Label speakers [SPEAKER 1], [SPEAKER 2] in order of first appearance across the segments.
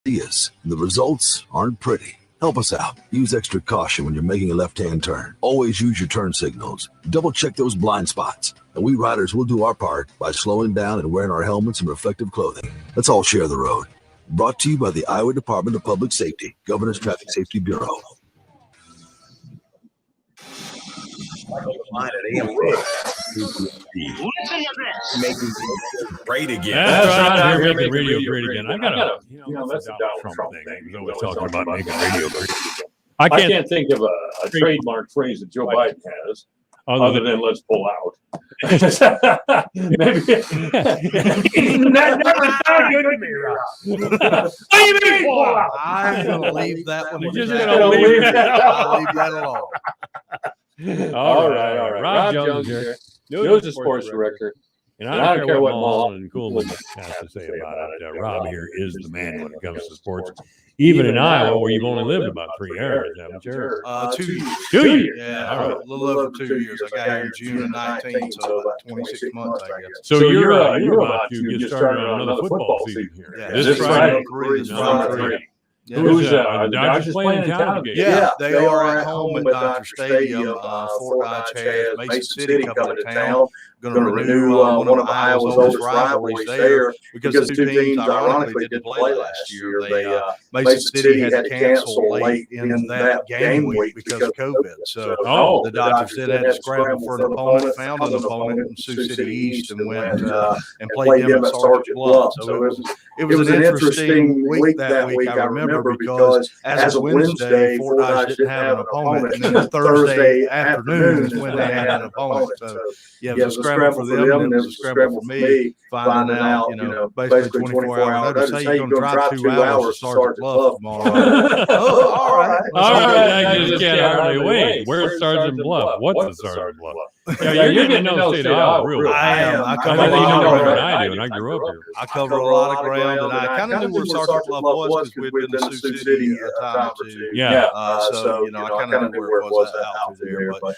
[SPEAKER 1] ideas, and the results aren't pretty. Help us out. Use extra caution when you're making a left-hand turn. Always use your turn signals. Double check those blind spots. And we riders will do our part by slowing down and wearing our helmets and reflective clothing. Let's all share the road. Brought to you by the Iowa Department of Public Safety, Governor's Traffic Safety Bureau.
[SPEAKER 2] Making great again.
[SPEAKER 3] That's right. Here making radio great again. I got that's a Donald Trump thing. He's always talking about making radio great again. I can't
[SPEAKER 4] think of a trademark phrase that Joe Biden has other than "let's pull out." Maybe that never sounded good to me, Rob. What do you mean pull out?
[SPEAKER 5] I'm going to leave that one.
[SPEAKER 3] You're just going to leave that
[SPEAKER 5] I'll leave that alone.
[SPEAKER 3] All right. Rob Jones here.
[SPEAKER 4] News and sports director.
[SPEAKER 3] And I don't care what Mullen and Coolman has to say about it. Rob here is the man when it comes to sports. Even in Iowa, where you've only lived about 3 years, haven't you?
[SPEAKER 5] 2 years.
[SPEAKER 3] 2 years.
[SPEAKER 5] Yeah, a little over 2 years. I got here in June of 19, so about 26 months, I guess.
[SPEAKER 3] So you're about to get started on another football season here.
[SPEAKER 5] Yeah,
[SPEAKER 3] This Friday.
[SPEAKER 5] This Friday.
[SPEAKER 3] Yeah. Who's the Dodgers playing in town again?
[SPEAKER 5] Yeah, they are at home at Dodger Stadium. Fort Dodge has Mason City coming to town. Going to renew one of Iowa's oldest rivalries there because the two teams, ironically, didn't play last year. Mason City had to cancel late in that game week because of COVID. So the Dodgers did have to scramble for an opponent, found an opponent in Sioux City East, and went and played them at Sergeant Bluff. So it was an interesting week that week, I remember, because as of Wednesday, Fort Dodge didn't have an opponent, and then Thursday afternoon is when they had an opponent. So it was a scramble for them, and it was a scramble for me, finding out, basically 24-hour notice. Hey, you're going to drive 2 hours to Sergeant Bluff tomorrow. All right.
[SPEAKER 3] I just can't hardly wait. Where's Sergeant Bluff? What's the Sergeant Bluff? Yeah, you're getting to know the state of Iowa real well.
[SPEAKER 5] I am. I cover
[SPEAKER 3] I
[SPEAKER 5] a
[SPEAKER 3] think you
[SPEAKER 5] lot
[SPEAKER 3] know
[SPEAKER 5] of
[SPEAKER 3] more than
[SPEAKER 5] ground.
[SPEAKER 3] I do, and I grew up here.
[SPEAKER 5] I cover a lot of ground, and I kind of knew where Sergeant Bluff was because we'd been to Sioux City a time or two.
[SPEAKER 3] Yeah.
[SPEAKER 5] So, I kind of knew where it was out through there. But,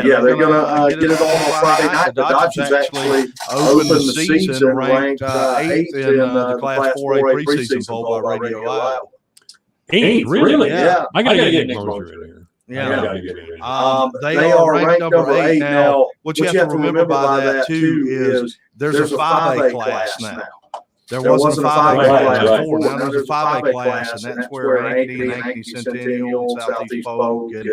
[SPEAKER 1] They're going to get it on Friday night. The Dodgers actually opened the season ranked 8th in the Class 4A preseason poll by Radio Iowa.
[SPEAKER 3] 8? Really?
[SPEAKER 5] Yeah.
[SPEAKER 3] I got to get Nick Moser in here.
[SPEAKER 5] Yeah. They are ranked number 8 now. What you have to remember by that, too, is there's a 5A class now. There wasn't a 5A class before. Now there's a 5A class, and that's where Ankeny Centennial, Southeast Polk, and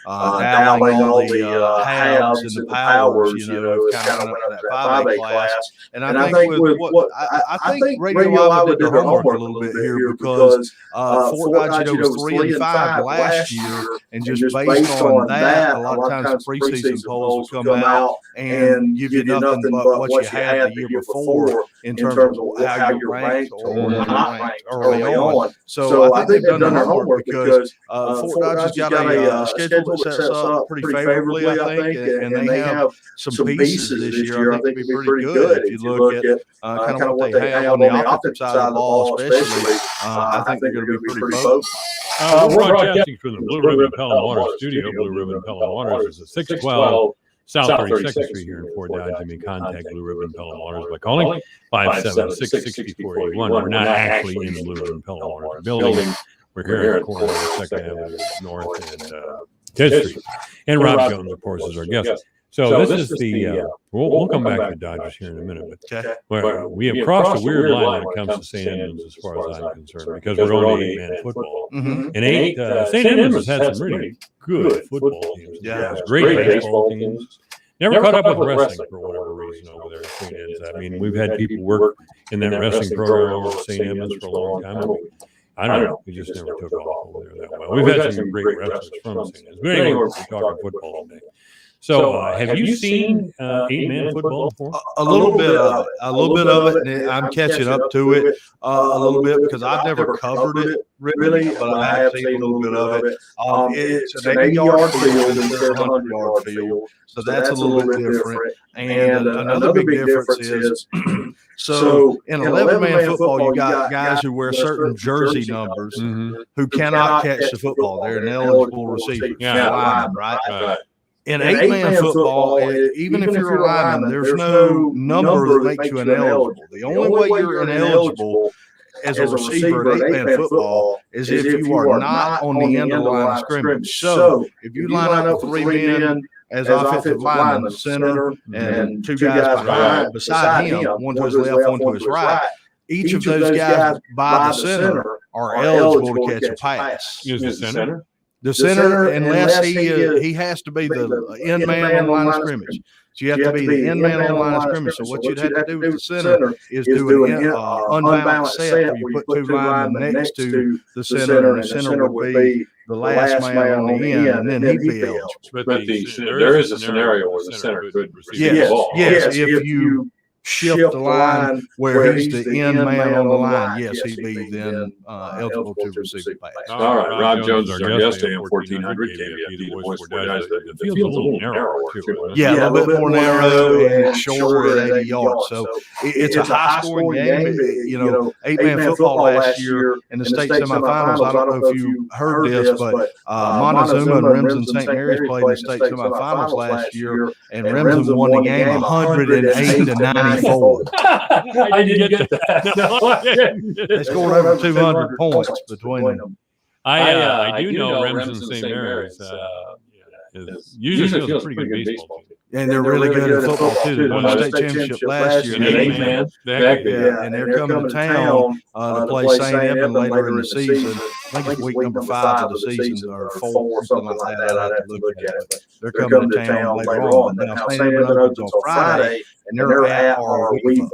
[SPEAKER 5] Dowling, all the halves and the powers, kind of went up that 5A class. And I think with I think Radio Iowa did their homework a little bit here because Fort Dodge was 3-5 last year, and just based on that, a lot of times the preseason polls will come out and give you nothing but what you had the year before in terms of how you're ranked or not ranked early on. So I think they've done their homework because Fort Dodge has got a schedule that sets up pretty favorably, I think, and they have some pieces this year I think would be pretty good. If you look at kind of what they have on the offensive side of the ball, especially, I think they're going to be pretty potent.
[SPEAKER 3] We're broadcasting from the Blue Ribbon Pelham Waters studio. Blue Ribbon Pelham Waters is at 612 South 32nd Street here in Fort Dodge. You may contact Blue Ribbon Pelham Waters by calling 576-6481. We're not actually in the Blue Ribbon Pelham Waters building. We're here at the corner of 2nd Avenue North and 10th Street. And Rob Jones, of course, is our guest. So this is the we'll come back to the Dodgers here in a minute, but we have crossed a weird line when it comes to St. Edmunds as far as I'm concerned, because we're only 8-man football. And St. Edmunds has had some really good football teams.
[SPEAKER 5] Yeah,
[SPEAKER 3] great baseball teams. Never caught up with wrestling for whatever reason over there at St. Edmunds. I mean, we've had people work in that wrestling program over at St. Edmunds for a long time. I don't know. We just never took off over there that well. We've had some great wrestlers from St. Edmunds. But anyway, we're talking football today. So, have you seen 8-man football before?
[SPEAKER 5] A little bit of it. And I'm catching up to it a little bit because I've never covered it really, but I have seen a little bit of it. It's an 80-yard field instead of a 100-yard field, so that's a little bit different. And another big difference is, so in 11-man football, you got guys who wear certain jersey numbers who cannot catch the football. They're ineligible receivers, linemen, right? In 8-man football, even if you're a lineman, there's no number that makes you ineligible. The only way you're ineligible as a receiver in 8-man football is if you are not on the end of the line of scrimmage. So if you line up with 3 men as offensive linemen, the center and 2 guys beside him, one to his left, one to his right, each of those guys by the center are eligible to catch a pass.
[SPEAKER 3] Is the center?
[SPEAKER 5] The center, unless he has to be the end man on the line of scrimmage. So you have to be the end man on the line of scrimmage. So what you'd have to do with the center is do an unbalanced set where you put 2 linemen next to the center, and the center would be the last man on the end, and then he'd be eligible.
[SPEAKER 4] But there is a scenario where the center could receive the ball.
[SPEAKER 5] Yes, if you shift the line where he's the end man on the line, yes, he'd be then eligible to receive the pass.
[SPEAKER 4] All right, Rob Jones, our guest, AM 1400, KVFD, the voice for guys. The field's a little narrower, too.
[SPEAKER 5] Yeah, a little bit more narrow and shorter at 80 yards. So it's a high-scoring game. 8-man football last year in the state semifinals. I don't know if you heard this, but Montezuma and Remsen St. Mary's played in the state semifinals last year, and Remsen won the game 108-94.
[SPEAKER 4] I didn't get that. No, I didn't.
[SPEAKER 5] They scored over 200 points between them.
[SPEAKER 3] I do know Remsen St. Mary's. Usually feels pretty good baseball.
[SPEAKER 5] And they're really good at football, too. They won the state championship last year. And they're coming to town to play St. Edmund later in the season. I think it's week number 5 of the season, or 4, something like that. I'd have to look at it. But they're coming to town later on. Now, St. Edmund opens on Friday, and they're at Arweeva.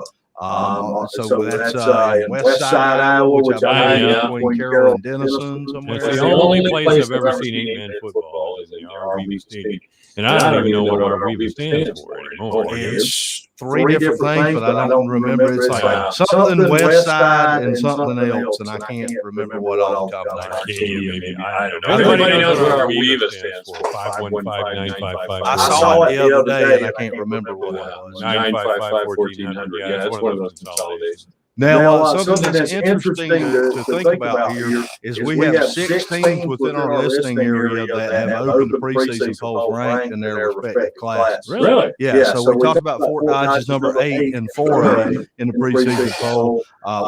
[SPEAKER 5] So that's in West Side, Iowa, which I think between Carroll and Denison somewhere.
[SPEAKER 3] It's the only place I've ever seen 8-man football is in Arweeva Stadium. And I don't even know what Arweeva stands for anymore.
[SPEAKER 5] It's 3 different things, but I don't remember. It's like something West Side and something else, and I can't remember what all the combinations.
[SPEAKER 3] I don't know. Everybody knows what Arweeva stands for. 515-955.
[SPEAKER 5] I saw it the other day, and I can't remember what it was.
[SPEAKER 3] 955-1400. Yeah, that's one of those consolidations.
[SPEAKER 5] Now, something that's interesting to think about here is we have 6 teams within our listing area that have opened the preseason polls ranked in their respective classes.
[SPEAKER 3] Really?
[SPEAKER 5] Yeah. So we talked about Fort Dodge is number 8 and 4A in the preseason poll.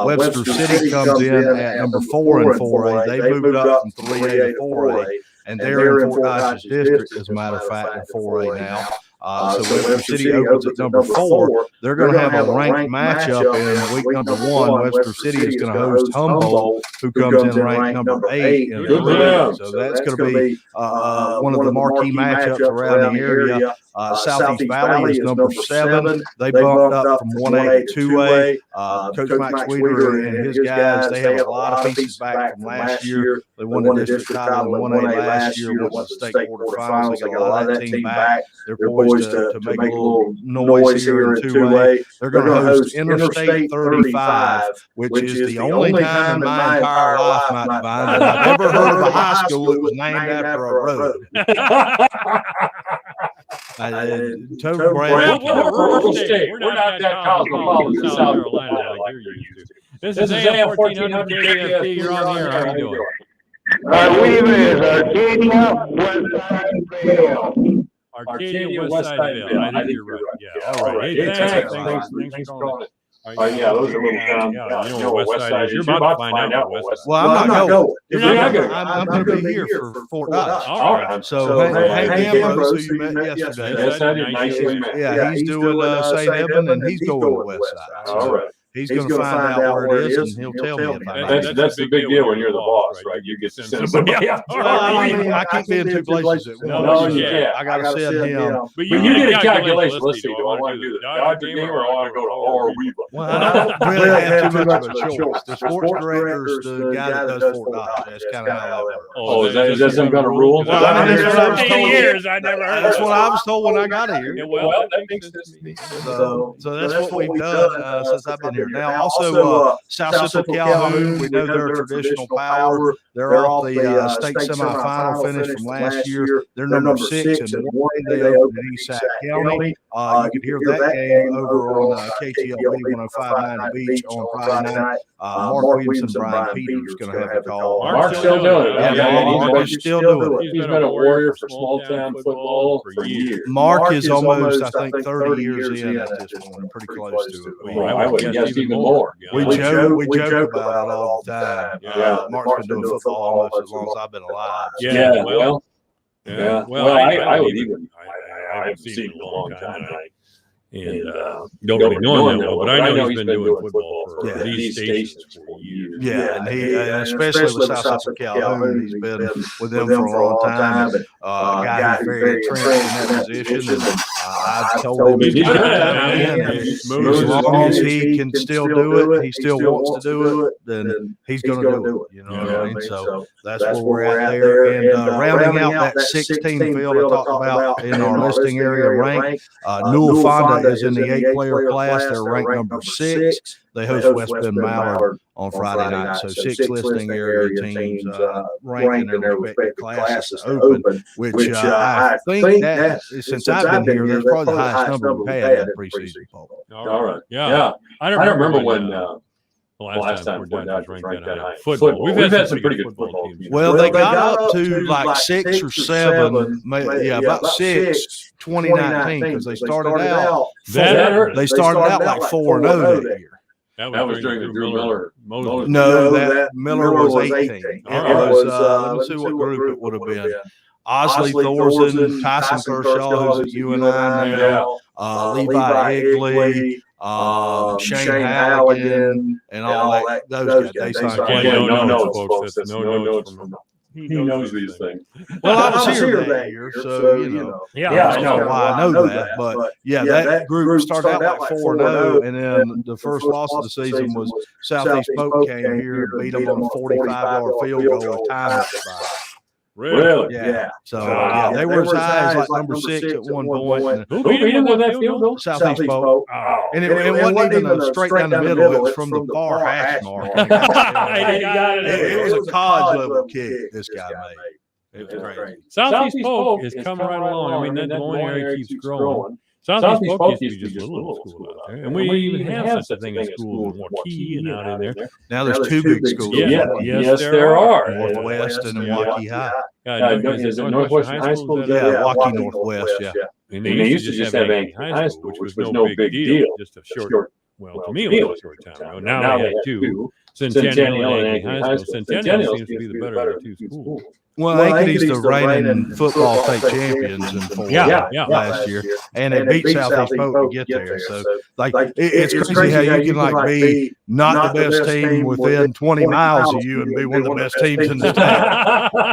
[SPEAKER 5] Webster City comes in at number 4 and 4A. They moved up from 3A to 4A, and they're in Fort Dodge's district, as a matter of fact, in 4A now. So Webster City opens at number 4. They're going to have a ranked matchup in week number 1. Webster City is going to host Humboldt, who comes in ranked number 8. So that's going to be one of the marquee matchups around the area. Southeast Valley is number 7. They bumped up from 1A to 2A. Coach Mike Sweeter and his guys, they have a lot of pieces back from last year. They won the district title in 1A last year, went to the state quarterfinals. They got a lot of that team back. They're poised to make a little noise here in 2A. They're going to host Interstate 35, which is the only time in my entire life, Mike Devine, that I've ever heard of a high school that was named after a road. Total brand.
[SPEAKER 4] Rural state. We're not that cosmopolitan in South Carolina like you're used to.
[SPEAKER 3] This is AM 1400 KVFD. You're on the air. How are you doing?
[SPEAKER 6] Arweeva is Arcadia, Westside,
[SPEAKER 3] Arcadia, Westside. I think you're right. Yeah. All right. Hey, thanks for calling it.
[SPEAKER 4] Yeah, those are little towns.
[SPEAKER 3] You know what Westside is. You're about to find out what Westside is.
[SPEAKER 5] Well, I'm not going.
[SPEAKER 3] You're not going.
[SPEAKER 5] I'm going to be here for Fort Dodge.
[SPEAKER 3] All right.
[SPEAKER 5] So Hank Ambrose, who you met yesterday. Yeah, he's doing St. Edmund, and he's going to Westside.
[SPEAKER 4] All right.
[SPEAKER 5] He's going to find out where it is, and he'll tell me if I know.
[SPEAKER 4] That's the big deal when you're the boss, right? You get to send somebody out.
[SPEAKER 5] I can't be in 2 places at once.
[SPEAKER 4] No, you can't.
[SPEAKER 5] I got to send him.
[SPEAKER 4] But you get a calculation. Let's see. Do I want to do the Dodger game or I want to go to Arweeva?
[SPEAKER 5] Well, I don't really have too much of a choice. The sports director's the guy that does Fort Dodge. That's kind of how that works.
[SPEAKER 4] Oh, is that some kind of rule?
[SPEAKER 3] Well, I mean, that's what I was told. I never heard.
[SPEAKER 5] That's what I was told when I got here.
[SPEAKER 3] Well, that makes sense to me.
[SPEAKER 5] So that's what we've done since I've been here. Now, also, South Central Calhoun, we know they're a traditional power. They're off the state semifinal finish from last year. They're number 6 and 1. They opened in East Sac County. You can hear that game over on KTLB 105.9 The Beach on Friday night. Mark Williamson and Brian Peters going to have the call.
[SPEAKER 4] Mark's still doing it.
[SPEAKER 5] Mark is still doing it.
[SPEAKER 4] He's been a warrior for small town football for years.
[SPEAKER 5] Mark is almost, I think, 30 years in at this point, pretty close to it.
[SPEAKER 4] I would guess
[SPEAKER 3] impressed even more.
[SPEAKER 5] We joke about it all the time.
[SPEAKER 3] Yeah.
[SPEAKER 5] Mark's been doing football almost as long as I've been alive.
[SPEAKER 3] Yeah. Well, I
[SPEAKER 4] would
[SPEAKER 3] even. I haven't seen it in a long time. And don't really know him that well, but I know he's been doing football for these stations for years.
[SPEAKER 5] Yeah, and especially with South Calhoun, he's been with them for a long time. A guy who's very entrenched in that position. And I've told him as long as he can still do it, he still wants to do it, then he's going to do it. You know what I mean? So that's where we're at there. And rounding out that 16 field I talked about in our listing area rank, Newell Fonda is in the 8-player class. They're ranked number 6. They host West Bend Mallard on Friday night. So 6 listing area teams ranked in their respective classes open, which I think that since I've been here, that's probably the highest number we've had in preseason poll.
[SPEAKER 4] All right.
[SPEAKER 3] Yeah. I don't remember when the last time Fort Dodge was ranked that high. Football. We've had some pretty good football teams.
[SPEAKER 5] Well, they got up to like 6 or 7, about 6, 2019, because they started out. They started out like 4-0 that year.
[SPEAKER 3] That was during the Drew Miller.
[SPEAKER 5] No, that Miller was 18. It was, let me see what group it would have been. Osley Thorson, Tyson Kershaw, who's at UNI now, Levi Igley, Shane Halligan, and all that. Those guys, they signed.
[SPEAKER 3] No notes, folks. No notes from him.
[SPEAKER 4] He knows these things.
[SPEAKER 5] Well, I was here that year, so you know. I know why I know that. But that group started out like 4-0, and then the first loss of the season was Southeast Polk came here and beat them on a 45-yard field goal with time at the side.
[SPEAKER 3] Really?
[SPEAKER 5] Yeah. So they were as high as like number 6 at one point.
[SPEAKER 3] Who beat him with that field goal?
[SPEAKER 5] Southeast Polk. And it wasn't even straight down the middle. It was from the far hash mark. It was a college level kick this guy made. It was crazy.
[SPEAKER 3] Southeast Polk is coming right along. I mean, that Des Moines area keeps growing. Southeast Polk used to be just a little school out there. And we even have such a thing as schools in Waukee and out in there.
[SPEAKER 5] Now there's 2 big schools.
[SPEAKER 3] Yes, there are.
[SPEAKER 5] Northwest and Waukee High.
[SPEAKER 3] Is it Northwest High School?
[SPEAKER 5] Yeah, Waukee Northwest, yeah.
[SPEAKER 3] And they used to just have Yankee High School, which was no big deal. Just a short, well, to me, it was a short time ago. Now they had 2. Centennial and Yankee High School. Centennial seems to be the better of the 2 schools.
[SPEAKER 5] Well, Ankeny's the reigning football state champions in 4 last year, and they beat Southeast Polk to get there. So, it's crazy how you can be not the best team within 20 miles of you and be one of the best teams in the state.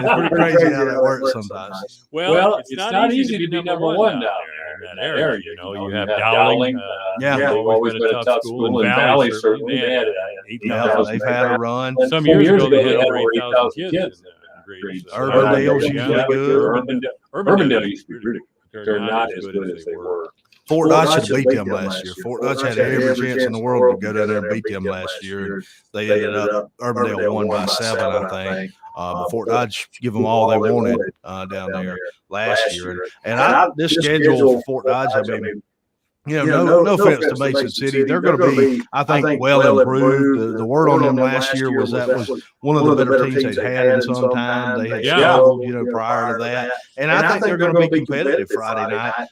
[SPEAKER 5] It's pretty crazy how that works sometimes.
[SPEAKER 3] Well, it's not easy to be number 1 down there in that area. You know, you have Dowling.
[SPEAKER 5] They've
[SPEAKER 3] always been a tough school. And Valley certainly had 8,000.
[SPEAKER 5] They've had a run.
[SPEAKER 3] Some years ago, they had over 8,000 kids.
[SPEAKER 5] Urbandale's usually good.
[SPEAKER 3] Urbandale used to be really good. They're not as good as they were.
[SPEAKER 5] Fort Dodge beat them last year. Fort Dodge had every chance in the world to go down there and beat them last year. They ended up, Urbandale won by 7, I think. But Fort Dodge give them all they wanted down there last year. And this schedule for Fort Dodge, I mean, no offense to Mason City. They're going to be, I think, well improved. The word on them last year was that was one of the better teams they'd had in some time. They had struggled, prior to that. And I think they're going to be competitive Friday night.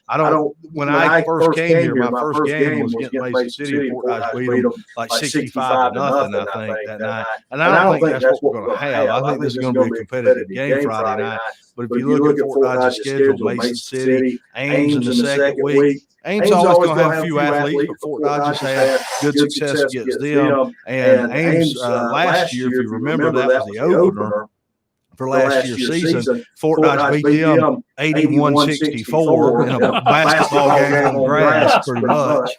[SPEAKER 5] When I first came here, my first game was against Mason City. Fort Dodge beat them like 65-0, I think, that night. And I don't think that's what we're going to have. I think this is going to be a competitive game Friday night. But if you look at Fort Dodge's schedule, Mason City, Ames in the second week. Ames always going to have a few athletes, but Fort Dodge has had good success against them. And Ames last year, if you remember, that was the opener for last year's season. Fort Dodge beat them 81-64 in a basketball game on grass, pretty much.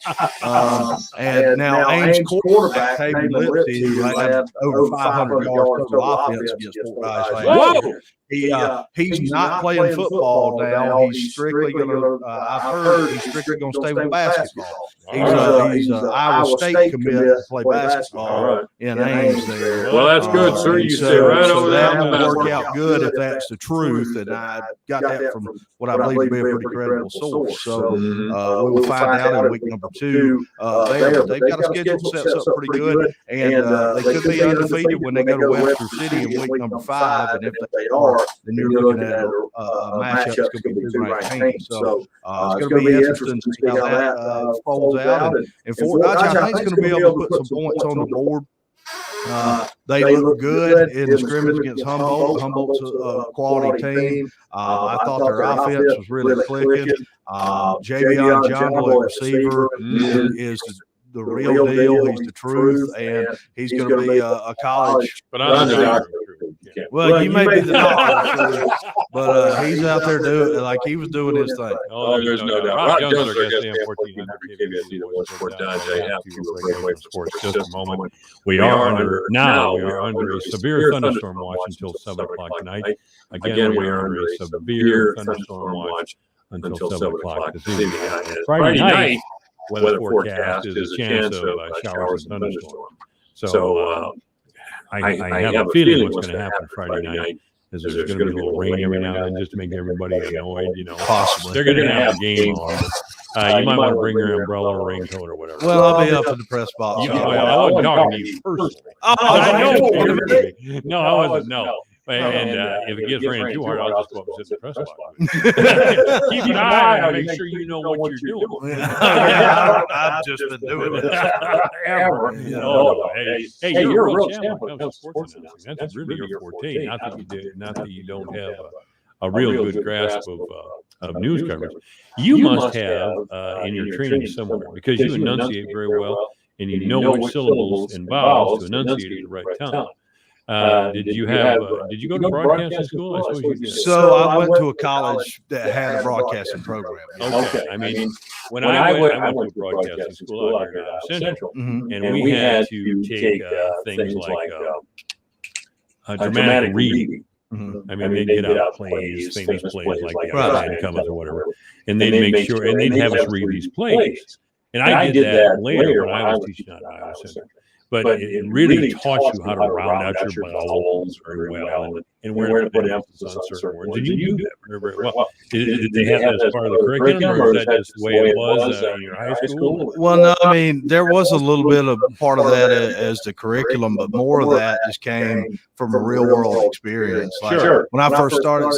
[SPEAKER 5] And now Ames quarterback, Taven Lipsy, who had over 500 yards total offense against Fort Dodge last year. He's not playing football now. He's strictly going to. I've heard he's strictly going to stay with basketball. He's an Iowa State commit to play basketball in Ames there.
[SPEAKER 3] Well, that's good, sir. You stay right over there.
[SPEAKER 5] That will work out good if that's the truth, and I got that from what I believe to be a pretty credible source. So we'll find out in week number 2. They've got a schedule set up pretty good, and they could be undefeated when they go to Webster City in week number 5. And if they are, then you're looking at a matchup that's going to be two ranked teams. So it's going to be interesting to see how that folds out. And Fort Dodge, I think, is going to be able to put some points on the board. They look good in the scrimmage against Humboldt. Humboldt's a quality team. I thought their offense was really clicking. Javion Jungle at receiver is the real deal. He's the truth, and he's going to be a college.
[SPEAKER 3] But I'm the doctor.
[SPEAKER 5] Well, you may be the doctor, but he's out there doing like he was doing his thing.
[SPEAKER 3] Oh, there's no doubt. Rob Jones, our guest, AM 1400 KBSC, the West Fort Dodge. They have to break away from sports just a moment. We are under a severe thunderstorm watch until 7 o'clock tonight. Again, we are under a severe thunderstorm watch until 7 o'clock this evening. Friday night, weather forecast is a chance of showers and thunderstorms. So I have a feeling what's going to happen Friday night is there's going to be a little rain every now and then just to make everybody annoyed.
[SPEAKER 5] Possibly.
[SPEAKER 3] They're going to have a game on. You might want to bring your umbrella or raincoat or whatever.
[SPEAKER 5] Well, I'll be up in the press box.
[SPEAKER 3] I wasn't talking to you personally. I know. No, I wasn't. No. And if it gets raining too hard, I'll just go up and sit in the press box. Keep an eye on it. Make sure you know what you're doing.
[SPEAKER 5] I've just been doing it.
[SPEAKER 3] Hey, you're a real champ when it comes to sports announcing. That's really your forte. Not that you don't have a real good grasp of news coverage. You must have in your training somewhere, because you enunciate very well and you know which syllables and vowels to enunciate at the right time. Did you go to broadcasting school? I suppose you did.
[SPEAKER 5] So I went to a college that had a broadcasting program.
[SPEAKER 3] Okay. I mean, when I went to broadcasting school out here at Central, and we had to take things like dramatic reading. I mean, they'd get out plays, famous plays like the Outside Comers or whatever, and they'd make sure, and they'd have us read these plays. And I did that later when I was teaching at Iowa Central. But it really taught you how to round out your vowels very well and where to put emphasis on certain words. And you do that very well. Did they have that as part of the curriculum, or is that just the way it was in your high school?
[SPEAKER 5] Well, no, I mean, there was a little bit of part of that as the curriculum, but more of that just came from a real world experience. Like when I first started,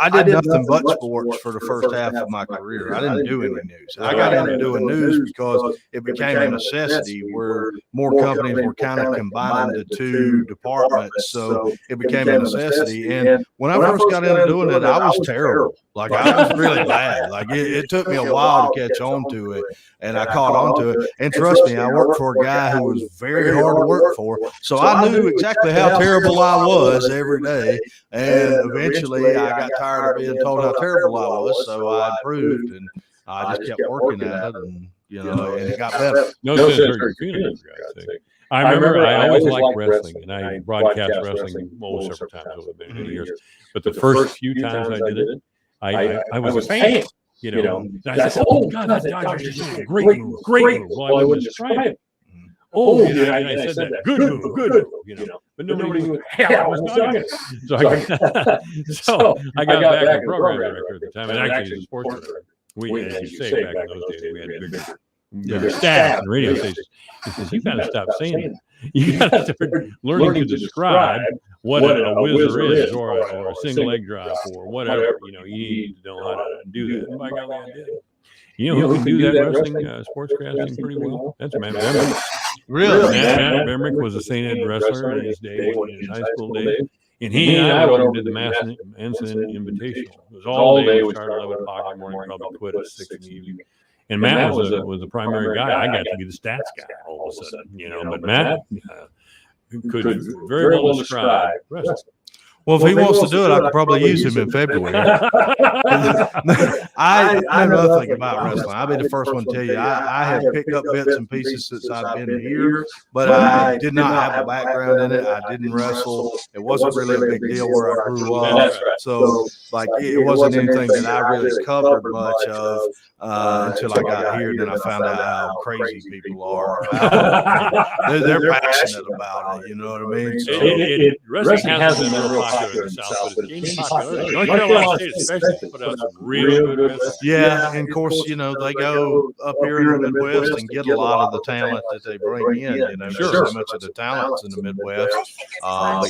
[SPEAKER 5] I did nothing but sports for the first half of my career. I didn't do any news. I got into doing news because it became a necessity where more companies were kind of combining the two departments. So it became a necessity. And when I first got into doing it, I was terrible. Like, I was really bad. Like, it took me a while to catch on to it, and I caught on to it. And trust me, I worked for a guy who was very hard to work for. So I knew exactly how terrible I was every day. And eventually I got tired of being told how terrible I was. So I improved, and I just kept working at it, and, and it got better.
[SPEAKER 3] No sense hurt your feelings, I remember I always liked wrestling, and I broadcast wrestling several times over many years. But the first few times I did it, I was a fan, And I said, "Oh God, that Dodgers is a great move. Well, I wouldn't describe it. Oh, yeah, and I said that good move, But nobody knew what the hell I was talking. So I got back to program director at the time, and actually as a sports director. We, as you say, back in those days, we had bigger staff and radio stations. He says, "You got to stop saying that. You got to start learning to describe what a whizzer is, or a single leg drop, or whatever. You need to know how to do that." And by golly, I did. Who can do that wrestling, sportscasting pretty well? That's Matt Bemrick.
[SPEAKER 5] Really?
[SPEAKER 3] Matt Bemrick was a St. Ed wrestler in his day, in his high school days. And he and I went over to the Massillon Invitational. It was all day. We started at 11 o'clock in the morning, probably quit at 6 in the evening. And Matt was the primary guy. I got to be the stats guy all of a sudden, But Matt could very well describe wrestling.
[SPEAKER 5] Well, if he wants to do it, I could probably use him in February. I know nothing about wrestling. I'll be the first one to tell you. I have picked up bits and pieces since I've been here, but I did not have a background in it. I didn't wrestle. It wasn't really a big deal where I grew up. So, it wasn't anything that I really covered much of until I got here. Then I found out how crazy people are. They're passionate about it. You know what I mean?
[SPEAKER 3] So, wrestling hasn't been real popular popular in the South, but it's gaining popularity. North Carolina State especially put out some real good wrestlers.
[SPEAKER 5] Yeah, and of course, you know, they go up here in the Midwest and get a lot of the talent that they bring in. You know, so much of the talent's in the Midwest.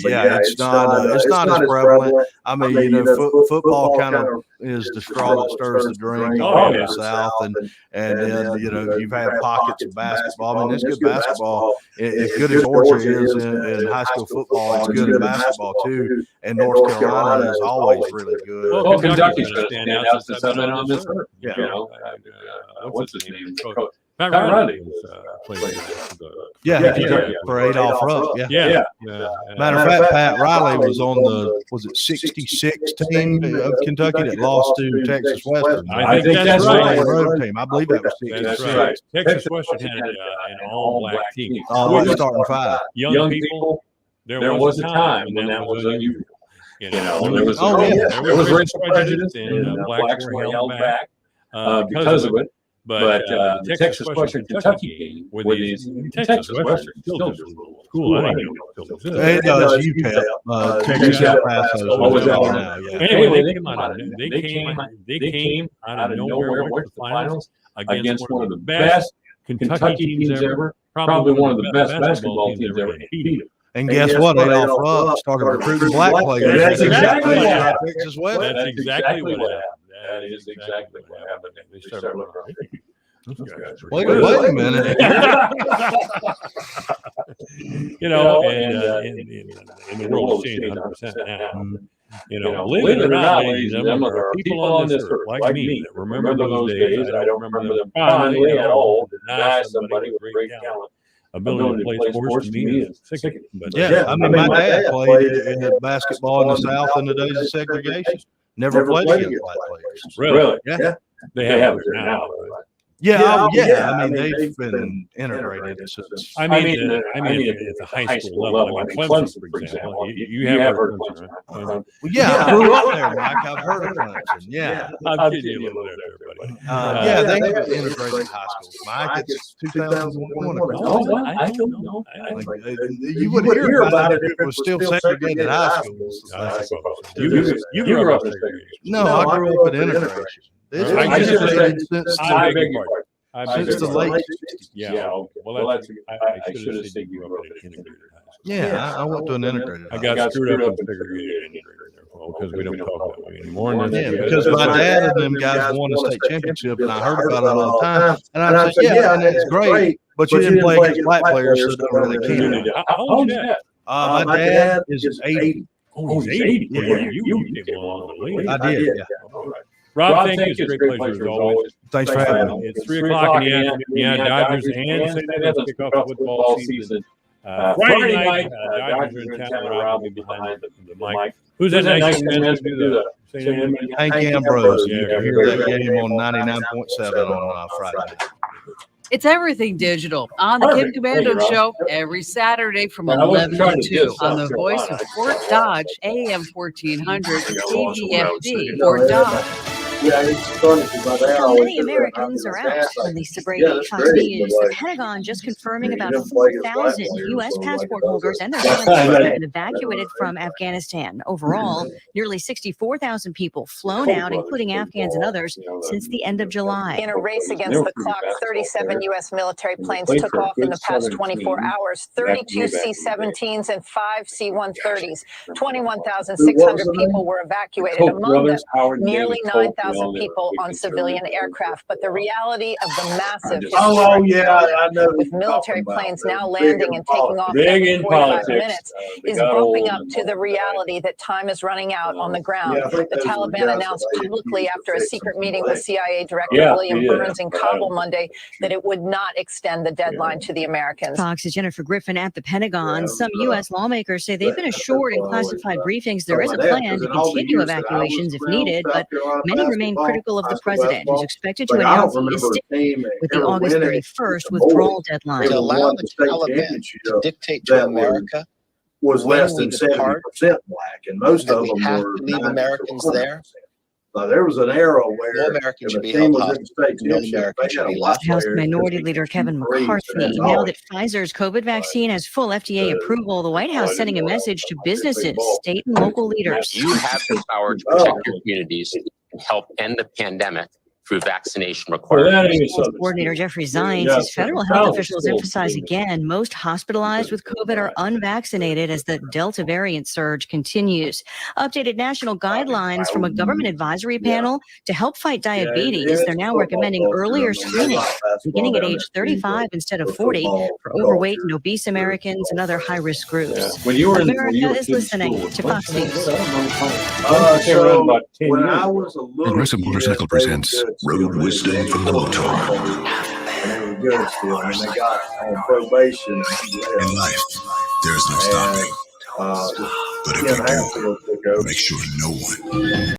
[SPEAKER 5] Yeah, it's not as prevalent. I mean, you know, football kind of is the straw that stirs the drink in the South, and then you know you've had pockets of basketball. I mean, it's good basketball. As good as Georgia is in high school football, it's good in basketball too. And North Carolina is always really good.
[SPEAKER 4] Well, Kentucky's going to stand out since I've been on this earth.
[SPEAKER 5] Yeah.
[SPEAKER 4] You know, what's his name?
[SPEAKER 3] Pat Riley was
[SPEAKER 5] Kentucky for Adolph Rupp. Yeah. Matter of fact, Pat Riley was on the 66 team of Kentucky that lost to Texas Western.
[SPEAKER 3] I think that's right.
[SPEAKER 5] Road team. I believe that was 66.
[SPEAKER 3] That's right. Texas Western had an all-black team.
[SPEAKER 5] Starting five.
[SPEAKER 3] Young people. There was a time when that was unusual. You know, there was racial prejudice, and blacks were held back because of it. But the Texas Western Kentucky game with these Texas Western still does a little cool. I don't know.
[SPEAKER 5] It does. UTEP. Texas El Paso.
[SPEAKER 3] Anyway, they came out of nowhere, went to the finals against one of the best Kentucky teams ever, probably one of the best basketball teams ever.
[SPEAKER 5] And guess what? Adolph Rupp started recruiting black players.
[SPEAKER 3] That's exactly what
[SPEAKER 5] happened. Texas Western.
[SPEAKER 3] That's exactly what happened. That is exactly what happened. They started looking.
[SPEAKER 5] Wait a minute.
[SPEAKER 3] You know, and in the world has changed 100% now. You know, believe it or not, ladies and gentlemen, there are people on this earth like me that remember those days. I don't remember them fondly at all. Deny somebody with great talent. Ability to play sports to me is sickening. But
[SPEAKER 5] I mean, my dad played in basketball in the South in the days of segregation. Never played against black players.
[SPEAKER 3] Really?
[SPEAKER 5] Yeah.
[SPEAKER 3] They have it now.
[SPEAKER 5] Yeah. I mean, they've been integrated since.
[SPEAKER 3] I mean, at the high school level, like Clemson, for example, you have heard of Clemson, right?
[SPEAKER 5] I grew up there, Mike. I've heard of Clemson. Yeah.
[SPEAKER 3] I'm kidding you a little bit, everybody.
[SPEAKER 5] They have integrated high schools. Mike, it's 2001.
[SPEAKER 3] Oh, I don't know.
[SPEAKER 5] You would hear about it if it was still segregated high schools.
[SPEAKER 3] You grew up in segregation.
[SPEAKER 5] No, I grew up in integration. It's been since the late 60s.
[SPEAKER 3] Yeah. Well, I should have said you grew up in integrated high school.
[SPEAKER 5] Yeah, I went to an integrated.
[SPEAKER 3] I got screwed up in segregated because we don't talk that way anymore.
[SPEAKER 5] Because my dad and them guys won a state championship, and I heard about it all the time. And I said, and it's great, but you didn't play against black players, so it don't really count.
[SPEAKER 3] How old is that?
[SPEAKER 5] My dad is 80.
[SPEAKER 3] Oh, he's 80. Yeah, you came along with me.
[SPEAKER 5] I did, yeah.
[SPEAKER 3] Rob, thank you. It's a great pleasure as always.
[SPEAKER 5] Thanks for having me.
[SPEAKER 3] It's 3 o'clock in the afternoon. Yeah, Dodgers and St. Louis kick off football season. Friday night, Dodgers are in town. Rob will be behind the mic. Who's that nice man to do the St. Louis?
[SPEAKER 5] Hank Ambrose. You can hear that game on 99.7 on Friday night.
[SPEAKER 7] It's everything digital on the Kim Komando Show every Saturday from 11 to 2 on the Voice of Fort Dodge, AM 1400, KDFD, Fort Dodge.
[SPEAKER 8] Many Americans are out on the sobriety Fox News. The Pentagon just confirming about 4,000 U.S. passport holders and their families have been evacuated from Afghanistan. Overall, nearly 64,000 people flown out, including Afghans and others, since the end of July.
[SPEAKER 9] In a race against the clock, 37 U.S. military planes took off in the past 24 hours, 32 C-17s and 5 C-130s. 21,600 people were evacuated, among them nearly 9,000 people on civilian aircraft. But the reality of the massive with military planes now landing and taking off every 45 minutes is bumping up to the reality that time is running out on the ground. The Taliban announced publicly after a secret meeting with CIA Director William Burns in Kabul Monday that it would not extend the deadline to the Americans.
[SPEAKER 8] Fox's Jennifer Griffin at the Pentagon. Some U.S. lawmakers say they've been assured in classified briefings there is a plan to continue evacuations if needed, but many remain critical of the president, who's expected to announce he is sticking with the August 31st withdrawal deadline.
[SPEAKER 10] To allow the Taliban to dictate to America
[SPEAKER 11] was less than 70% black, and most of them
[SPEAKER 10] have
[SPEAKER 11] were
[SPEAKER 10] to leave Americans there.
[SPEAKER 11] there was an era where
[SPEAKER 10] No American should be
[SPEAKER 11] team
[SPEAKER 10] held
[SPEAKER 11] was in
[SPEAKER 10] hostage.
[SPEAKER 11] the state
[SPEAKER 10] No
[SPEAKER 11] championship,
[SPEAKER 10] American
[SPEAKER 11] they
[SPEAKER 10] should
[SPEAKER 11] had a
[SPEAKER 10] be
[SPEAKER 11] lot
[SPEAKER 10] left.
[SPEAKER 11] of
[SPEAKER 8] House
[SPEAKER 11] players
[SPEAKER 8] Minority
[SPEAKER 11] that
[SPEAKER 8] Leader
[SPEAKER 11] could
[SPEAKER 8] Kevin
[SPEAKER 11] shoot threes,
[SPEAKER 8] McCarthy.
[SPEAKER 11] and that's
[SPEAKER 8] Now
[SPEAKER 11] all.
[SPEAKER 8] that Pfizer's COVID vaccine has full FDA approval, the White House sending a message to businesses, state and local leaders.
[SPEAKER 12] You have the power to protect your communities and help end the pandemic through vaccination requirements.
[SPEAKER 8] Coordinator Jeffrey Zients says federal health officials emphasize again most hospitalized with COVID are unvaccinated as the Delta variant surge continues. Updated national guidelines from a government advisory panel to help fight diabetes. They're now recommending earlier screening, beginning at age 35 instead of 40 for overweight and obese Americans and other high-risk groups. America is listening to Fox News.
[SPEAKER 11] So when I was a little
[SPEAKER 13] Progressive Motorcycle presents Road Wisdom from the Motor.
[SPEAKER 11] and they were good still, and they got on probation.
[SPEAKER 13] In life, there's no stopping. But if you do, make sure no one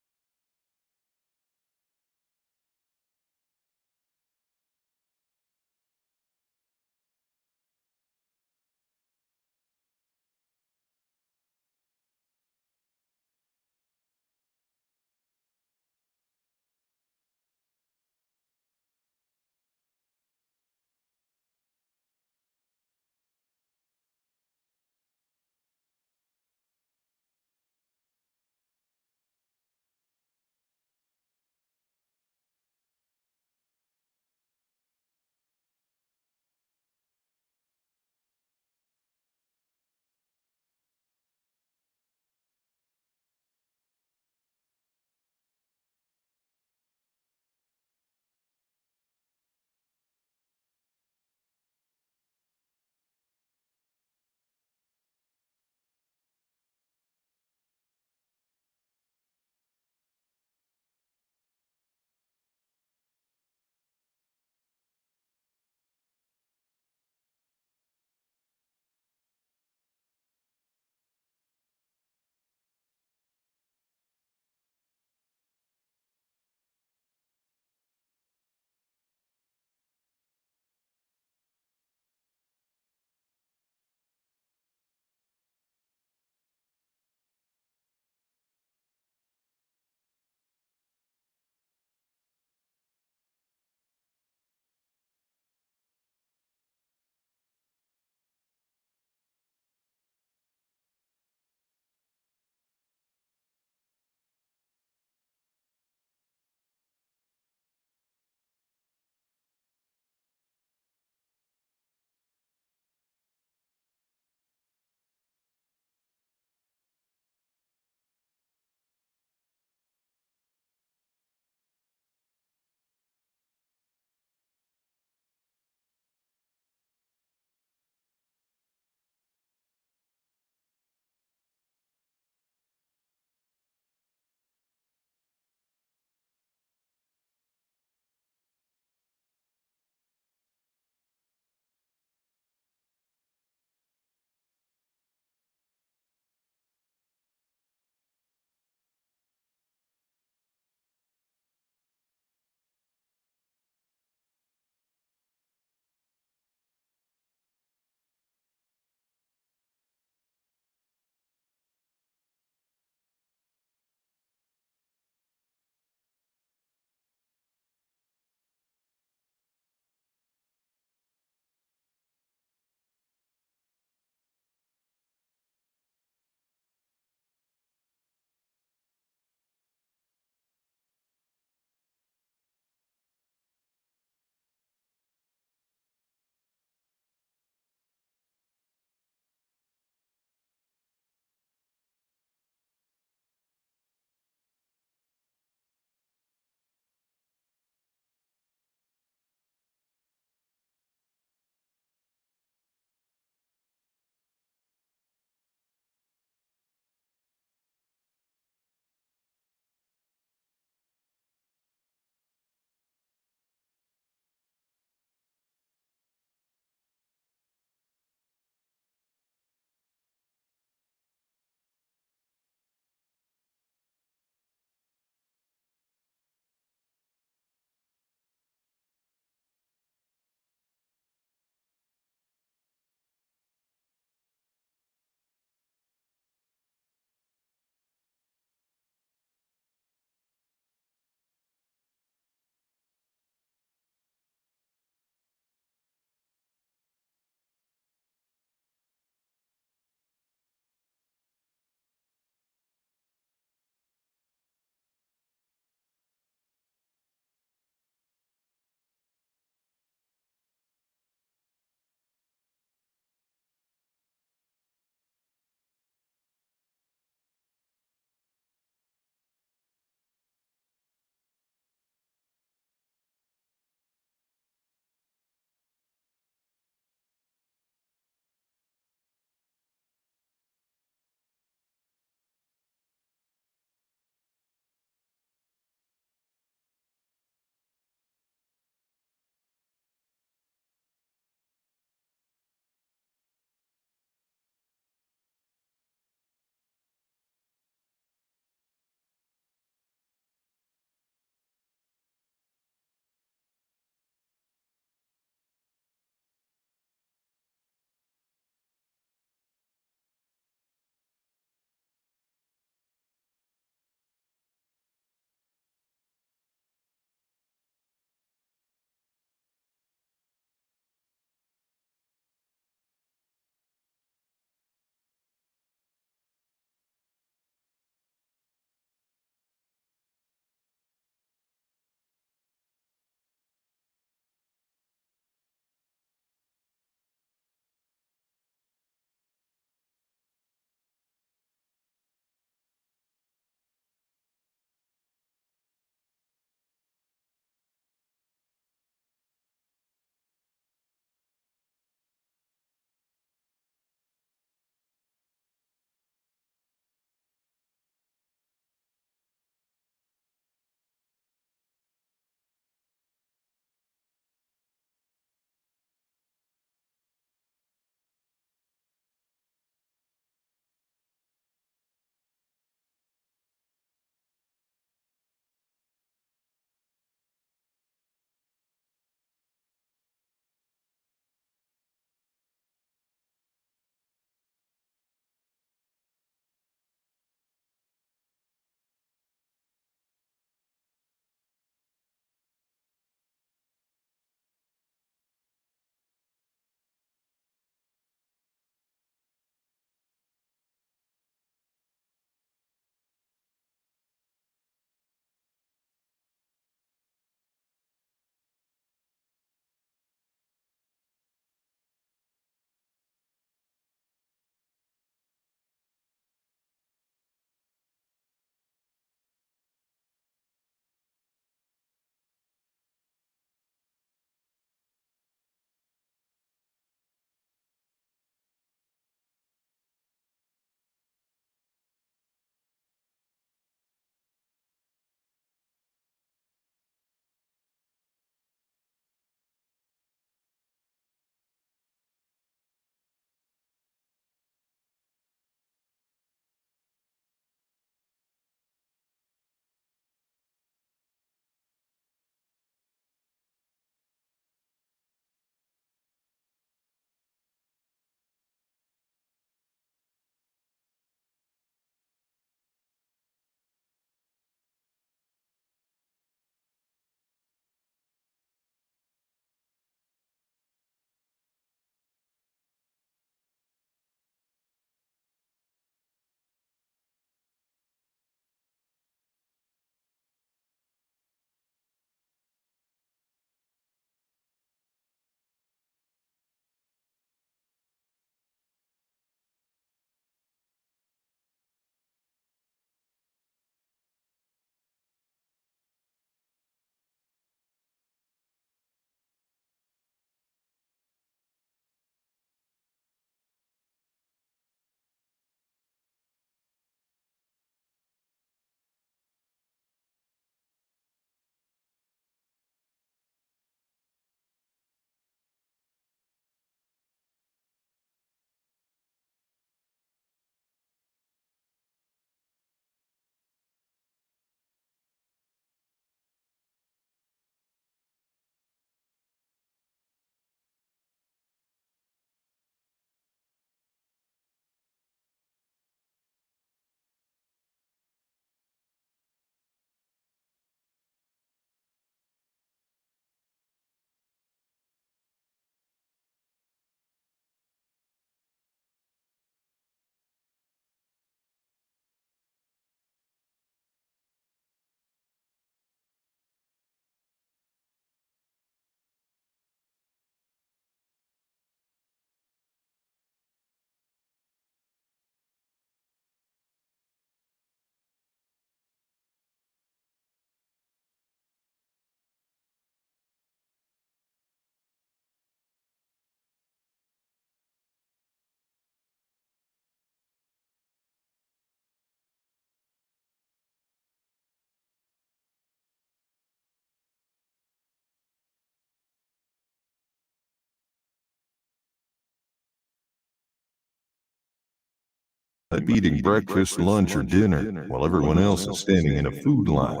[SPEAKER 14] might be eating breakfast, lunch, or dinner while everyone else is standing in a food line.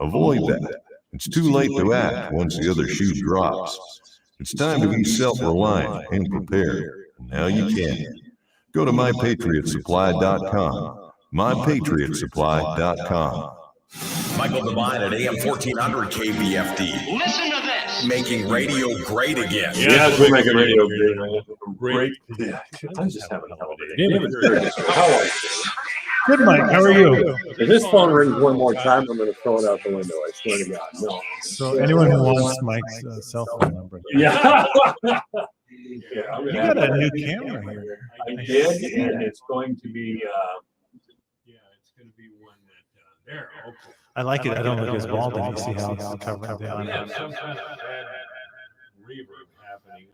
[SPEAKER 14] Avoid that. It's too late to act once the other shoe drops. It's time to be self-reliant and prepared. Now you can. Go to mypatriotsupply.com. mypatriotsupply.com.
[SPEAKER 2] Michael Devine at AM 1400 KBFD.
[SPEAKER 6] Listen to this.
[SPEAKER 2] Making radio great again.
[SPEAKER 4] Yes, we're making radio great. Yeah, I'm just having a hell of a day. How are you?
[SPEAKER 15] Good, Mike. How are you?
[SPEAKER 4] If this phone rings one more time, I'm going to throw it out the window. I swear to God. No.
[SPEAKER 15] So anyone who wants Mike's cell phone number.
[SPEAKER 4] Yeah.
[SPEAKER 15] You got a new camera here.
[SPEAKER 4] I did, and it's going to be.
[SPEAKER 3] It's going to be one that there. Okay.
[SPEAKER 15] I like it. I don't look as bald when you see how it's covered down.
[SPEAKER 3] We have some kind of bad reverb happening.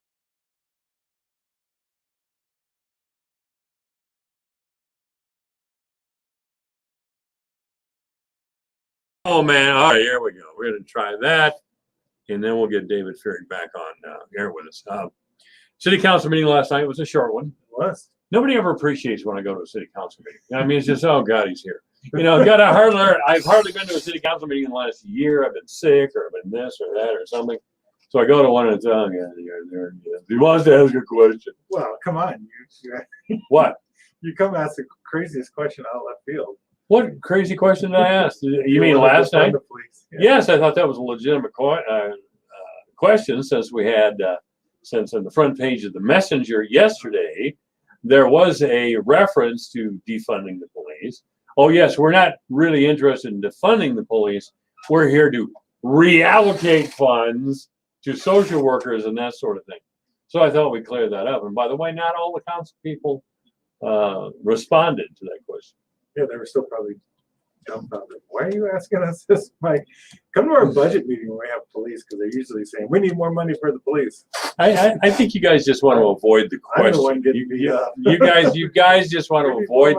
[SPEAKER 4] Oh man! All right, here we go. We're going to try that, and then we'll get David Ferrick back on air with us. City council meeting last night was a short one.
[SPEAKER 11] It was.
[SPEAKER 4] Nobody ever appreciates when I go to a city council meeting. I mean, it's just, oh God, he's here. You know, I've hardly been to a city council meeting in the last year. I've been sick or I've been this or that or something. So I go to one and it's, oh yeah, he wants to ask a question.
[SPEAKER 11] Well, come on.
[SPEAKER 4] What?
[SPEAKER 11] You come ask the craziest question out of left field.
[SPEAKER 4] What crazy question did I ask? You mean last night? Yes, I thought that was a legitimate question since we had, since on the front page of the Messenger yesterday, there was a reference to defunding the police. Oh yes, we're not really interested in defunding the police. We're here to reallocate funds to social workers and that sort of thing. So I thought we'd clear that up. And by the way, not all the council people responded to that question.
[SPEAKER 11] Yeah, they were still probably dumbfounded. Why are you asking us this, Mike? Come to our budget meeting when we have police, because they're usually saying we need more money for the police.
[SPEAKER 4] I think you guys just want to avoid the question.
[SPEAKER 11] I'm the one getting
[SPEAKER 4] you guys just want to avoid.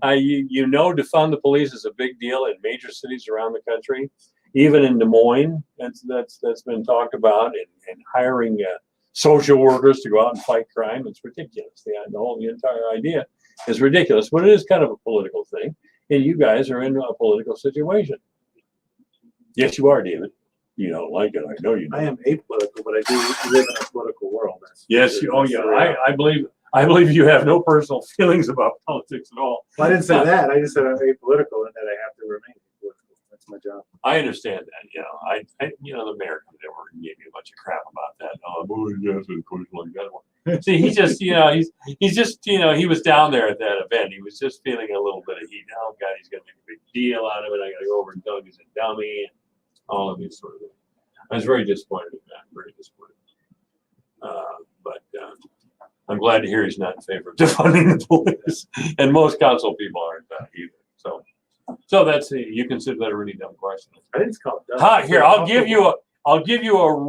[SPEAKER 4] You know, defund the police is a big deal in major cities around the country, even in Des Moines. That's been talked about, and hiring social workers to go out and fight crime. It's ridiculous. The entire idea is ridiculous, but it is kind of a political thing, and you guys are in a political situation. Yes, you are, David. You don't like it. I know you don't.
[SPEAKER 11] I am apolitical, but I do live in a political world.
[SPEAKER 4] Yes. I believe you have no personal feelings about politics at all.
[SPEAKER 11] Well, I didn't say that. I just said I'm apolitical and that I have to remain apolitical. That's my job.
[SPEAKER 4] I understand that. You know, the mayor comes over and gave me a bunch of crap about that. See, he just, he's just, he was down there at that event. He was just feeling a little bit of heat. Oh God, he's going to make a big deal out of it. I got to go over and tell him he's a dummy and all of these sort of things. I was very disappointed in that. Very disappointed. But I'm glad to hear he's not in favor of defunding the police, and most council people aren't that either. So that's you consider that a really dumb question.
[SPEAKER 11] I didn't call it dumb.
[SPEAKER 4] Here, I'll give you a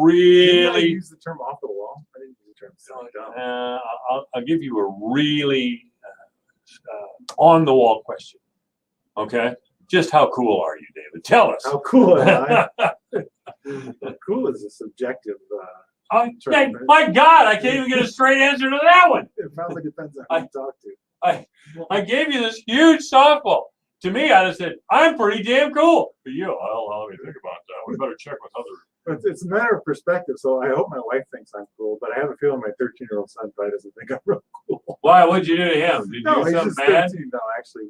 [SPEAKER 4] really.
[SPEAKER 11] Did I use the term off the wall? I didn't use the term dumb.
[SPEAKER 4] I'll give you a really on the wall question. Okay, just how cool are you, David? Tell us.
[SPEAKER 11] How cool am I? Cool is a subjective.
[SPEAKER 4] Hey, my God, I can't even get a straight answer to that one.
[SPEAKER 11] It probably depends on who you talk to.
[SPEAKER 4] I gave you this huge softball. To me, I just said, I'm pretty damn cool. For you, I'll let me think about that. We better check with other.
[SPEAKER 11] But it's a matter of perspective. So I hope my wife thinks I'm cool, but I have a feeling my 13-year-old son probably doesn't think I'm real cool.
[SPEAKER 4] Why? What'd you do to him? Did you do something bad?
[SPEAKER 11] 13. No, actually,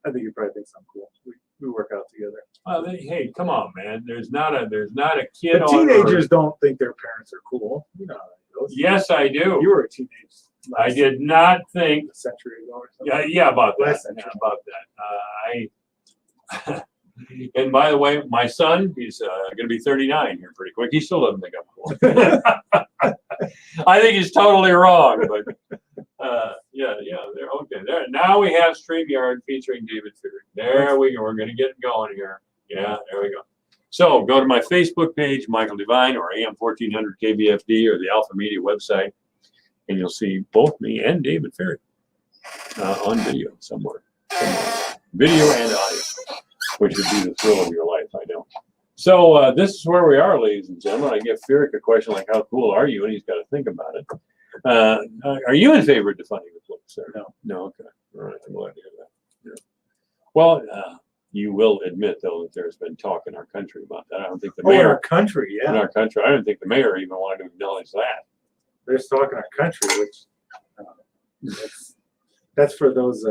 [SPEAKER 11] I think he probably thinks I'm cool. We work out together.
[SPEAKER 4] Hey, come on, man. There's not a kid.
[SPEAKER 11] But teenagers don't think their parents are cool. You know how that goes.
[SPEAKER 4] Yes, I do.
[SPEAKER 11] You were a teenager.
[SPEAKER 4] I did not think
[SPEAKER 11] a century ago or something.
[SPEAKER 4] Yeah, about that. And by the way, my son, he's going to be 39 here pretty quick. He still doesn't think I'm cool. I think he's totally wrong, but they're okay. There now we have StreamYard featuring David Ferrick. There we go. We're going to get going here. Yeah, there we go. So go to my Facebook page, Michael Devine, or AM 1400 KBFD, or the Alpha Media website, and you'll see both me and David Ferrick on video somewhere. Video and audio, which would be the thrill of your life, I know. So this is where we are, ladies and gentlemen. I give Ferrick a question like, how cool are you? And he's got to think about it. Are you in favor of defunding the police, sir? No, okay. All right, I'm glad to hear that. Yeah. Well, you will admit though that there's been talk in our country about that. I don't think the mayor
[SPEAKER 11] in our country,
[SPEAKER 4] in our country. I don't think the mayor even wanted to acknowledge that.
[SPEAKER 11] There's talk in our country, which that's for those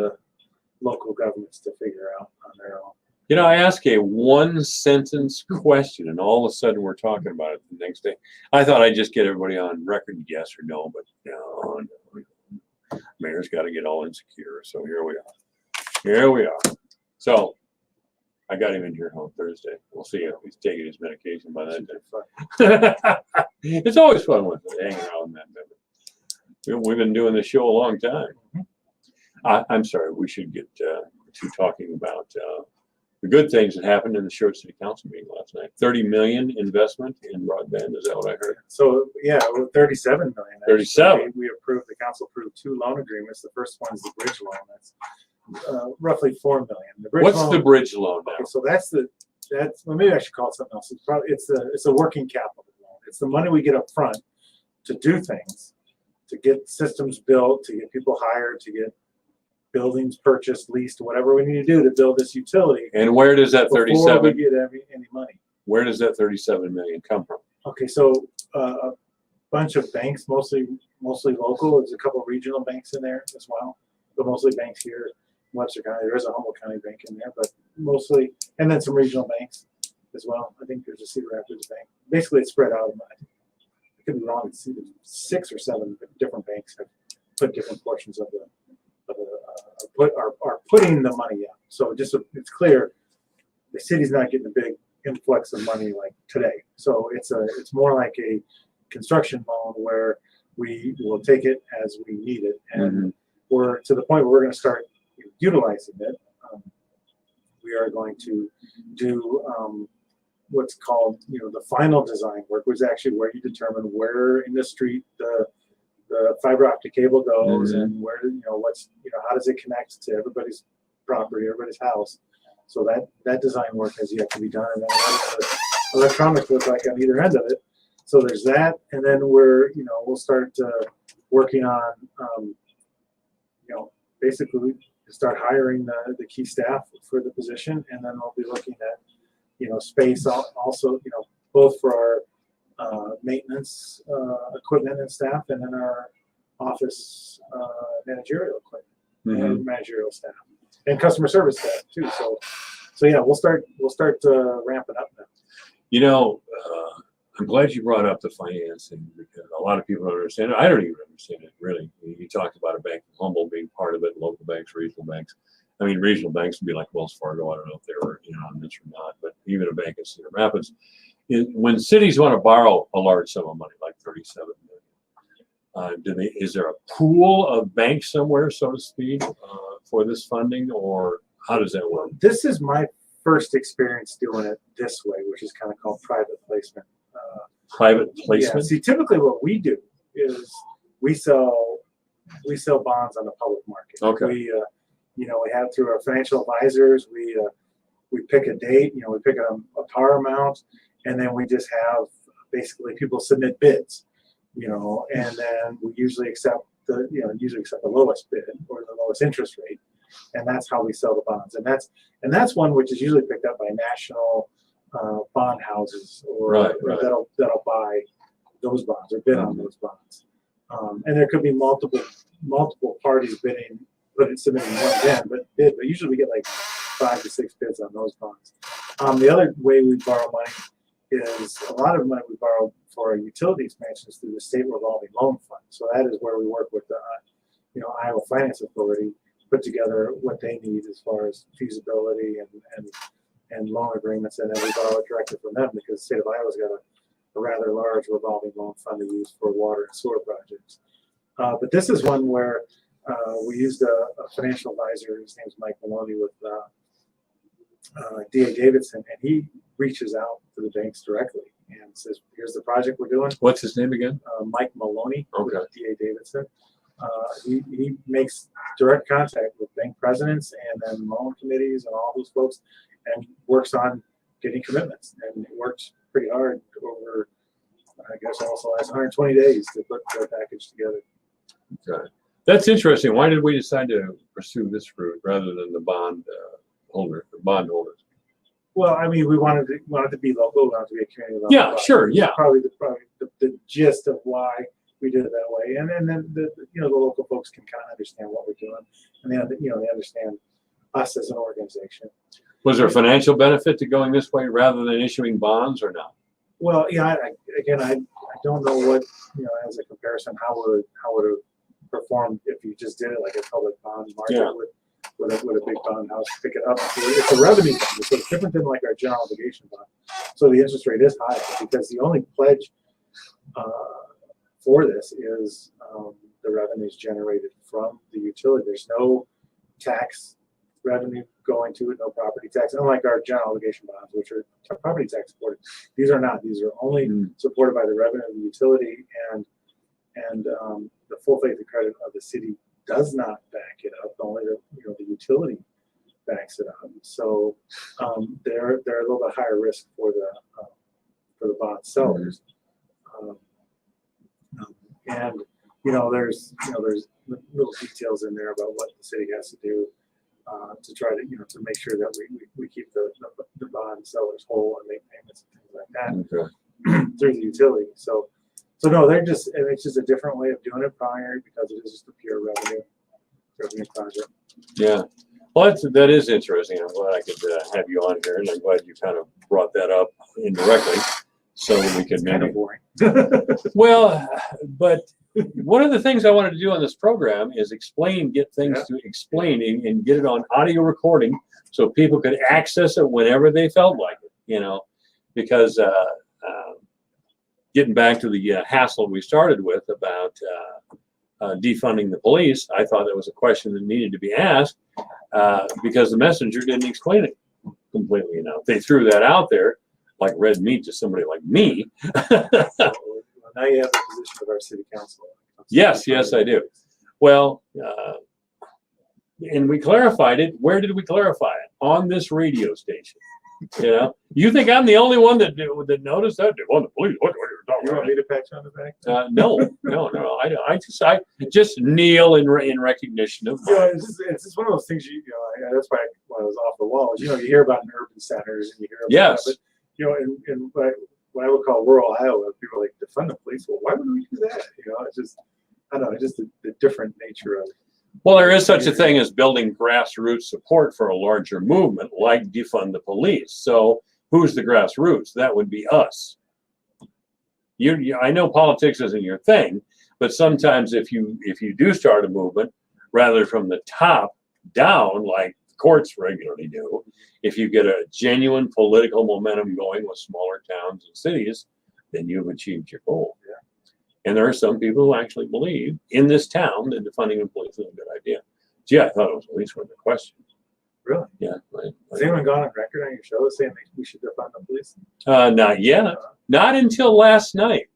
[SPEAKER 11] local governments to figure out on their own.
[SPEAKER 4] You know, I ask a one sentence question, and all of a sudden we're talking about it the next day. I thought I'd just get everybody on record, yes or no, but no. Mayor's got to get all insecure. So here we are. Here we are. So I got him in here on Thursday. We'll see if he's taking his medication by that time. It's always fun with hanging out in that member. We've been doing this show a long time. I'm sorry, we should get to talking about the good things that happened in the Sherwood City Council meeting last night. 30 million investment in broadband. Is that what I heard?
[SPEAKER 11] So yeah, 37 million.
[SPEAKER 4] 37.
[SPEAKER 11] We approved. The council approved 2 loan agreements. The first one is the bridge loan. That's roughly 4 million. The bridge
[SPEAKER 4] What's
[SPEAKER 11] loan,
[SPEAKER 4] the bridge loan now?
[SPEAKER 11] Okay, so that's well, maybe I should call it something else. It's a working capital loan. It's the money we get up front to do things, to get systems built, to get people hired, to get buildings purchased, leased, whatever we need to do to build this utility.
[SPEAKER 4] And where does that 37?
[SPEAKER 11] Before we get any money.
[SPEAKER 4] Where does that 37 million come from?
[SPEAKER 11] Okay, so a bunch of banks, mostly local. There's a couple of regional banks in there as well, but mostly banks here in Webster County. There is a Humboldt County bank in there, but mostly, and then some regional banks as well. I think there's a Cedar Rapids bank. Basically, it's spread out. I could be wrong. It's either 6 or 7 different banks have put different portions of are putting the money out. So just so it's clear, the city's not getting a big influx of money like today. So it's more like a construction loan where we will take it as we need it, and we're to the point where we're going to start utilizing it. We are going to do what's called the final design work, which is actually where you determine where in the street the fiber optic cable goes and where what's how does it connect to everybody's property, everybody's house. So that design work has yet to be done, and then what does the electronics look like on either end of it. So there's that, and then we'll start working on basically start hiring the key staff for the position, and then we'll be looking at space also both for our maintenance equipment and staff, and then our office managerial equipment and managerial staff and customer service staff too. So yeah, we'll start ramping up now.
[SPEAKER 4] I'm glad you brought up the financing, because a lot of people don't understand it. I don't even understand it, really. You talked about a bank, Humboldt being part of it, local banks, regional banks. I mean, regional banks would be like Wells Fargo. I don't know if they were on this or not, but even a bank in Cedar Rapids. When cities want to borrow a large sum of money, like 37 million, is there a pool of banks somewhere, so to speak, for this funding, or how does that work?
[SPEAKER 11] This is my first experience doing it this way, which is kind of called private placement.
[SPEAKER 4] Private placement?
[SPEAKER 11] Yeah. See, typically what we do is we sell bonds on the public market.
[SPEAKER 4] Okay.
[SPEAKER 11] We have through our financial advisors, we pick a date, we pick a par amount, and then we just have basically people submit bids, and then we usually accept the lowest bid or the lowest interest rate, and that's how we sell the bonds. And that's one which is usually picked up by national bond houses or that'll buy those bonds or bid on those bonds. And there could be multiple parties submitting one bid, but usually we get like 5 to 6 bids on those bonds. The other way we borrow money is a lot of money we borrow for our utility expansions through the state revolving loan fund. So that is where we work with the Iowa Finance Authority, put together what they need as far as feasibility and loan agreements, and then we borrow it directly from them, because the state of Iowa's got a rather large revolving loan fund to use for water and sewer projects. But this is one where we used a financial advisor. His name's Mike Maloney with D.A. Davidson, and he reaches out to the banks directly and says, here's the project we're doing.
[SPEAKER 4] What's his name again?
[SPEAKER 11] Mike Maloney with
[SPEAKER 4] Okay.
[SPEAKER 11] D.A. Davidson. He makes direct contact with bank presidents and then loan committees and all those folks, and works on getting commitments. And it worked pretty hard over, I guess, also last 120 days to put the package together.
[SPEAKER 4] Okay. That's interesting. Why did we decide to pursue this route rather than the bondholders?
[SPEAKER 11] Well, I mean, we wanted to be local, we wanted to be a community level.
[SPEAKER 4] Yeah, sure, yeah.
[SPEAKER 11] Probably the gist of why we did it that way, and then the local folks can kind of understand what we're doing, and they understand us as an organization.
[SPEAKER 4] Was there a financial benefit to going this way rather than issuing bonds, or not?
[SPEAKER 11] Well, yeah. I don't know what as a comparison how would it perform if you just did it like a public bond market with a big bond house pick it up. It's a revenue bond, so it's different than like our general obligation bond. So the interest rate is high because the only pledge for this is the revenues generated from the utility. There's no tax revenue going to it, no property tax, unlike our general obligation bonds, which are property tax supported. These are not. These are only supported by the revenue of the utility, and the full faith and credit of the city does not back it up. Only the utility backs it up. So they're a little bit higher risk for the bond sellers. And there's little details in there about what the city has to do to try to to make sure that we keep the bond sellers whole and make payments and things like that through the utility. So no, it's just a different way of doing it, primary, because it is just a pure revenue project. Yeah.
[SPEAKER 4] Well, that is interesting. I'm glad I could have you on here, and I'm glad you kind of brought that up indirectly, so we can maybe.
[SPEAKER 11] Kind of boring.
[SPEAKER 4] Well, but one of the things I wanted to do on this program is get things to explain and get it on audio recording so people could access it whenever they felt like it. Because getting back to the hassle we started with about defunding the police, I thought that was a question that needed to be asked because the messenger didn't explain it completely enough. They threw that out there like red meat to somebody like me.
[SPEAKER 11] Now you have the position of our city council.
[SPEAKER 4] Yes, I do. Well, and we clarified it. Where did we clarify it? On this radio station. You think I'm the only one that noticed that? On the police. What are you talking about?
[SPEAKER 11] You want me to pat you on the back?
[SPEAKER 4] No. I just kneel in recognition of.
[SPEAKER 11] It's just one of those things. That's why when I was off the wall. You hear about in urban centers and you hear about it, but in what I would call rural Iowa, people are like defund the police. Well, why would we do that? It's just I don't know. It's just the different nature of it.
[SPEAKER 4] Well, there is such a thing as building grassroots support for a larger movement like defund the police. So who's the grassroots? That would be us. I know politics isn't your thing, but sometimes if you do start a movement, rather from the top down, like courts regularly do, if you get a genuine political momentum going with smaller towns and cities, then you've achieved your goal. Yeah. And there are some people who actually believe in this town that defunding the police is a good idea. Gee, I thought it was at least worth a question.
[SPEAKER 11] Really?
[SPEAKER 4] Yeah.
[SPEAKER 11] Has anyone gone on record on your show saying we should defund the police?
[SPEAKER 4] Not yet. Not until last night.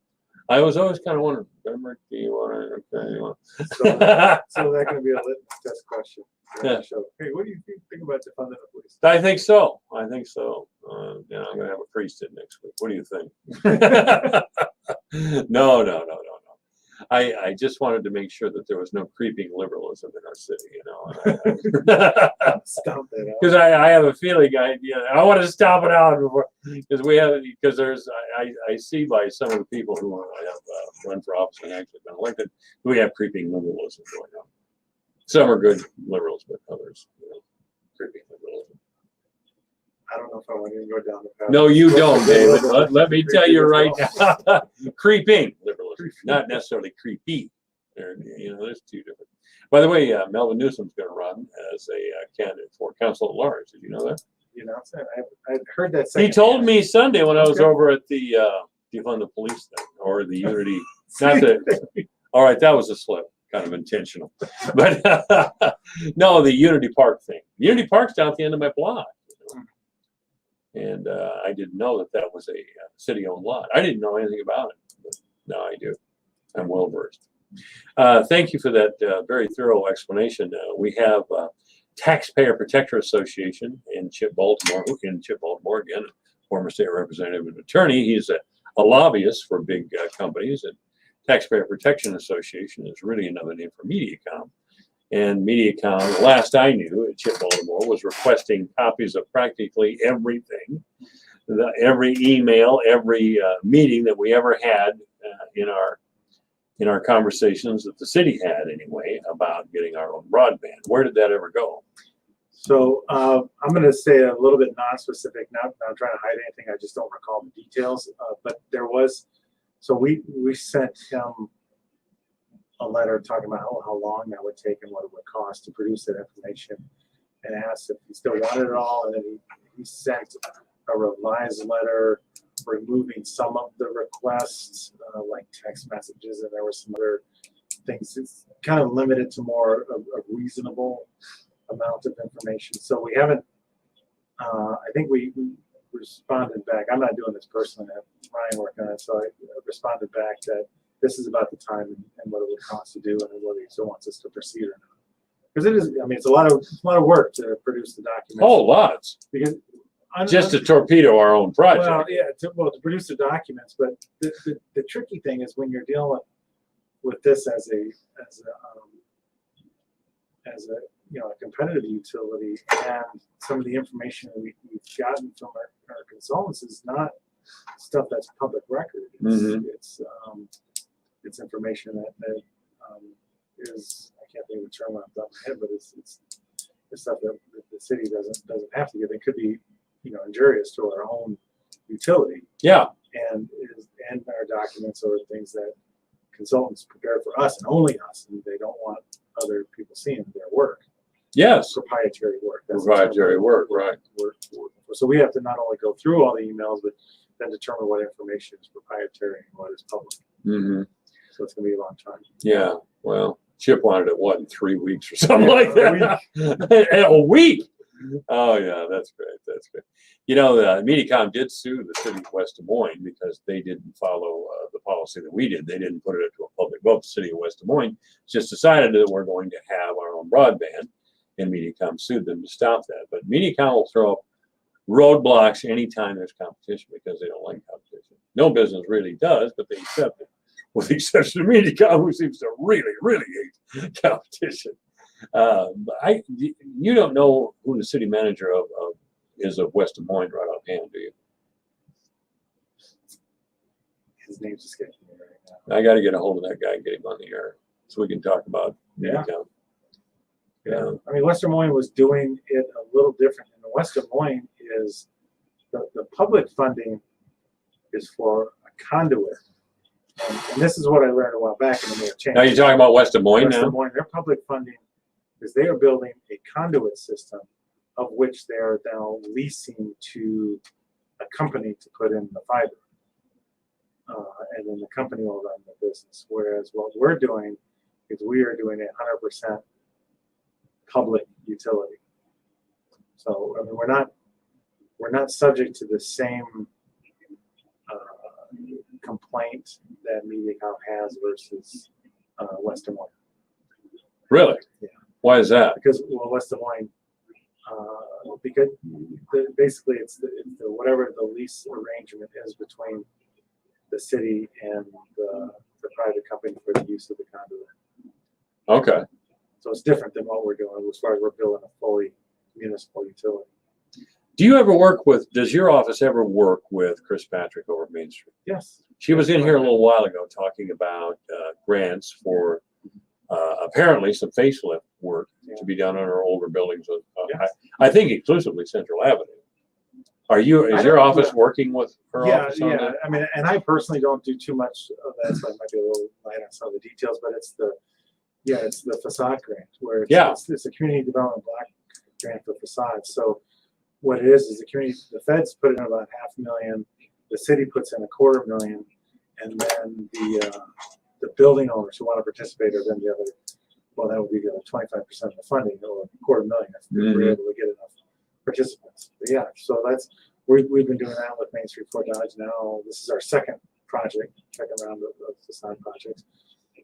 [SPEAKER 4] I was always kind of wondering, remember, do you want to?
[SPEAKER 11] So that's going to be a litmus test question.
[SPEAKER 4] Yeah.
[SPEAKER 11] Hey, what do you think about defunding the police?
[SPEAKER 4] I think so. I'm going to have a priest in next week. What do you think? No. I just wanted to make sure that there was no creeping liberalism in our city,
[SPEAKER 11] Stop that.
[SPEAKER 4] Because I have a feeling I want to stop it out before I see by some of the people who have run for office and actually been elected, we have creeping liberalism going on. Some are good liberals, but others, creeping liberalism.
[SPEAKER 11] I don't know if I want to go down the path.
[SPEAKER 4] No, you don't, David. Let me tell you right now. Creeping liberalism, not necessarily creepy. There's two different. By the way, Melvin Newsom's going to run as a candidate for council at large. Did you know that?
[SPEAKER 11] You know, I heard that.
[SPEAKER 4] He told me Sunday when I was over at the defund the police thing or the Unity. Not the. All right, that was a slip. Kind of intentional, but no, the Unity Park thing. Unity Park's down at the end of my block, and I didn't know that was a city-owned lot. I didn't know anything about it, but now I do. I'm well versed. Thank you for that very thorough explanation. We have Taxpayer Protector Association in Chip, Baltimore again, former state representative and attorney. He's a lobbyist for big companies, and Taxpayer Protection Association is really another name for MediaCom. And MediaCom, the last I knew at Chip Baltimore, was requesting copies of practically everything, every email, every meeting that we ever had in our conversations that the city had anyway about getting our own broadband. Where did that ever go?
[SPEAKER 11] So I'm going to say a little bit non-specific, not trying to hide anything. I just don't recall the details. But there was, so we sent him a letter talking about how long that would take and what it would cost to produce that information, and asked if he still wanted it all. And then he sent a revised letter removing some of the requests, like text messages, and there were some other things. It's kind of limited to more a reasonable amount of information. So we haven't, I think we responded back. I'm not doing this personally. I have Ryan working on it. So I responded back that this is about the time and what it would cost to do and whether he still wants us to proceed or not. Because it is, I mean, it's a lot of work to produce the documents.
[SPEAKER 4] Oh, lots.
[SPEAKER 11] Because
[SPEAKER 4] just to torpedo our own project.
[SPEAKER 11] Well, yeah, to produce the documents, but the tricky thing is when you're dealing with this as a a competitive utility, and some of the information that we've gotten from our consultants is not stuff that's public record. It's information that is, I can't think of the term off the top of my head, but it's stuff that the city doesn't have to give. It could be, injurious to our own utility.
[SPEAKER 4] Yeah.
[SPEAKER 11] And our documents are things that consultants prepare for us and only us, and they don't want other people seeing their work.
[SPEAKER 4] Yes.
[SPEAKER 11] Proprietary work. That's
[SPEAKER 4] proprietary work, right.
[SPEAKER 11] So we have to not only go through all the emails, but then determine what information is proprietary and what is public.
[SPEAKER 4] Mm-hmm.
[SPEAKER 11] So it's going to be a long time.
[SPEAKER 4] Yeah. Well, Chip wanted it, what, in 3 weeks or something like that? A week. Oh, yeah, that's great. That's great. MediaCom did sue the city of West Des Moines because they didn't follow the policy that we did. They didn't put it into a public vote. The city of West Des Moines just decided that we're going to have our own broadband, and MediaCom sued them to stop that. But MediaCom will throw up roadblocks anytime there's competition because they don't like competition. No business really does, but they accept it, with the exception of MediaCom, who seems to really, really hate competition. You don't know who the city manager is of West Des Moines right offhand, do you?
[SPEAKER 11] His name's escaping me right now.
[SPEAKER 4] I got to get a hold of that guy and get him on the air so we can talk about MediaCom.
[SPEAKER 11] Yeah. I mean, West Des Moines was doing it a little different. And West Des Moines is the public funding is for a conduit. And this is what I learned a while back in the Mayor Change.
[SPEAKER 4] Now you're talking about West Des Moines now?
[SPEAKER 11] West Des Moines, their public funding is they are building a conduit system of which they are now leasing to a company to put in the fiber. And then the company will run the business. Whereas what we're doing is we are doing a 100% public utility. So I mean, we're not subject to the same complaint that MediaCom has versus West Des Moines.
[SPEAKER 4] Really?
[SPEAKER 11] Yeah.
[SPEAKER 4] Why is that?
[SPEAKER 11] Because West Des Moines, because basically it's the whatever the lease arrangement is between the city and the private company for the use of the conduit.
[SPEAKER 4] Okay.
[SPEAKER 11] So it's different than what we're doing as far as we're building a fully municipal utility.
[SPEAKER 4] Does your office ever work with Chris Patrick over at Main Street?
[SPEAKER 11] Yes.
[SPEAKER 4] She was in here a little while ago talking about grants for apparently some facelift work to be done on our older buildings. I think exclusively Central Avenue. Is your office working with her office on that?
[SPEAKER 11] I mean, and I personally don't do too much of that, so I might be a little light on some of the details, but it's the facade grant where it's a community development block grant for facades. So what it is the feds put in about $500,000, the city puts in $250,000, and then the building owners who want to participate are then the other. Well, that would be the other 25% of the funding, or $250,000 if we're able to get enough participants. But yeah, so we've been doing that with Main Street Fort Dodge now. This is our second round of facade projects.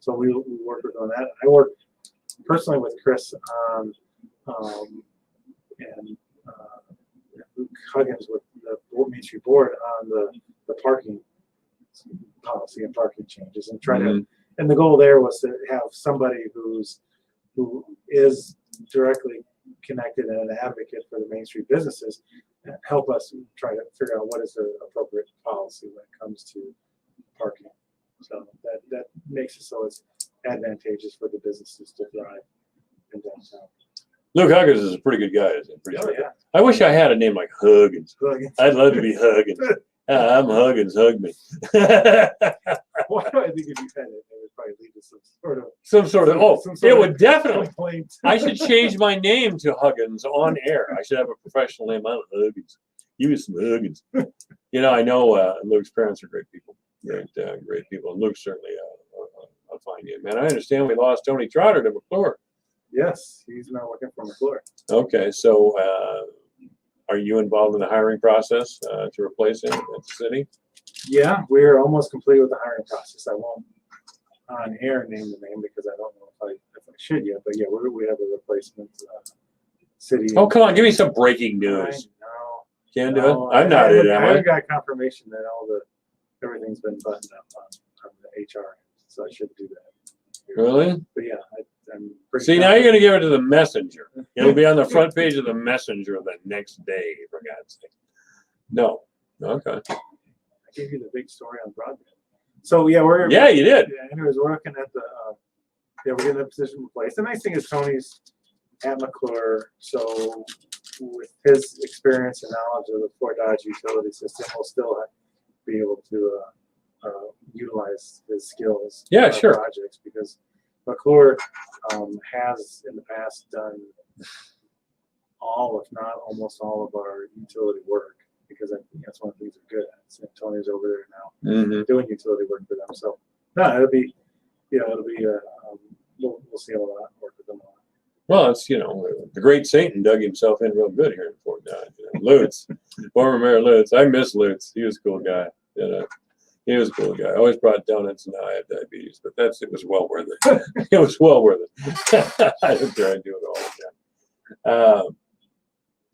[SPEAKER 11] So we work with on that. I work personally with Chris on and Luke Huggins with the Main Street Board on the parking policy and parking changes and try to. And the goal there was to have somebody who is directly connected and an advocate for the Main Street businesses help us try to figure out what is the appropriate policy when it comes to parking. So that makes it so it's advantageous for the businesses to thrive in downtown.
[SPEAKER 4] Luke Huggins is a pretty good guy, isn't he?
[SPEAKER 11] Oh, yeah.
[SPEAKER 4] I wish I had a name like Huggins.
[SPEAKER 11] Huggins.
[SPEAKER 4] I'd love to be Huggins. I'm Huggins, hug me.
[SPEAKER 11] Well, I think if you had it, it would probably lead to some sort of
[SPEAKER 4] it would definitely.
[SPEAKER 11] complaint.
[SPEAKER 4] I should change my name to Huggins on air. I should have a professional name. I'm Huggins. Use some Huggins. I know Luke's parents are great people. Great people. And Luke's certainly a fine young man. I understand we lost Tony Trotter to McClure.
[SPEAKER 11] Yes, he's now working for McClure.
[SPEAKER 4] Okay, so are you involved in the hiring process to replace him at the city?
[SPEAKER 11] Yeah, we're almost complete with the hiring process. I won't on air name the name because I don't know if I should yet. But yeah, we have a replacement city.
[SPEAKER 4] Oh, come on, give me some breaking news. Can't do it. I'm not it.
[SPEAKER 11] I haven't got confirmation that everything's been buttoned up on the HR, so I should do that.
[SPEAKER 4] Really?
[SPEAKER 11] But yeah, I'm pretty.
[SPEAKER 4] See, now you're going to give it to the Messenger. It'll be on the front page of the Messenger the next day, for God's sake. No. Okay.
[SPEAKER 11] I gave you the big story on broadband. So yeah,
[SPEAKER 4] you did.
[SPEAKER 11] Yeah, anyways, we're looking at we're getting the position replaced. The nice thing is Tony's at McClure, so with his experience and knowledge of the Fort Dodge utility system, we'll still be able to utilize his skills.
[SPEAKER 4] Yeah, sure.
[SPEAKER 11] Projects because McClure has in the past done all, if not almost all, of our utility work because I think that's one of the things they're good at. So Tony's over there now doing utility work for them. So no, it'll be we'll see a lot work with them on.
[SPEAKER 4] Well, it's the great Satan dug himself in real good here in Fort Dodge. Lutz, former Mayor Lutz. I miss Lutz. He was a cool guy. He was a cool guy. I always brought donuts and now I have diabetes, but it was well worth it. It was well worth it. I don't try to do it all the time.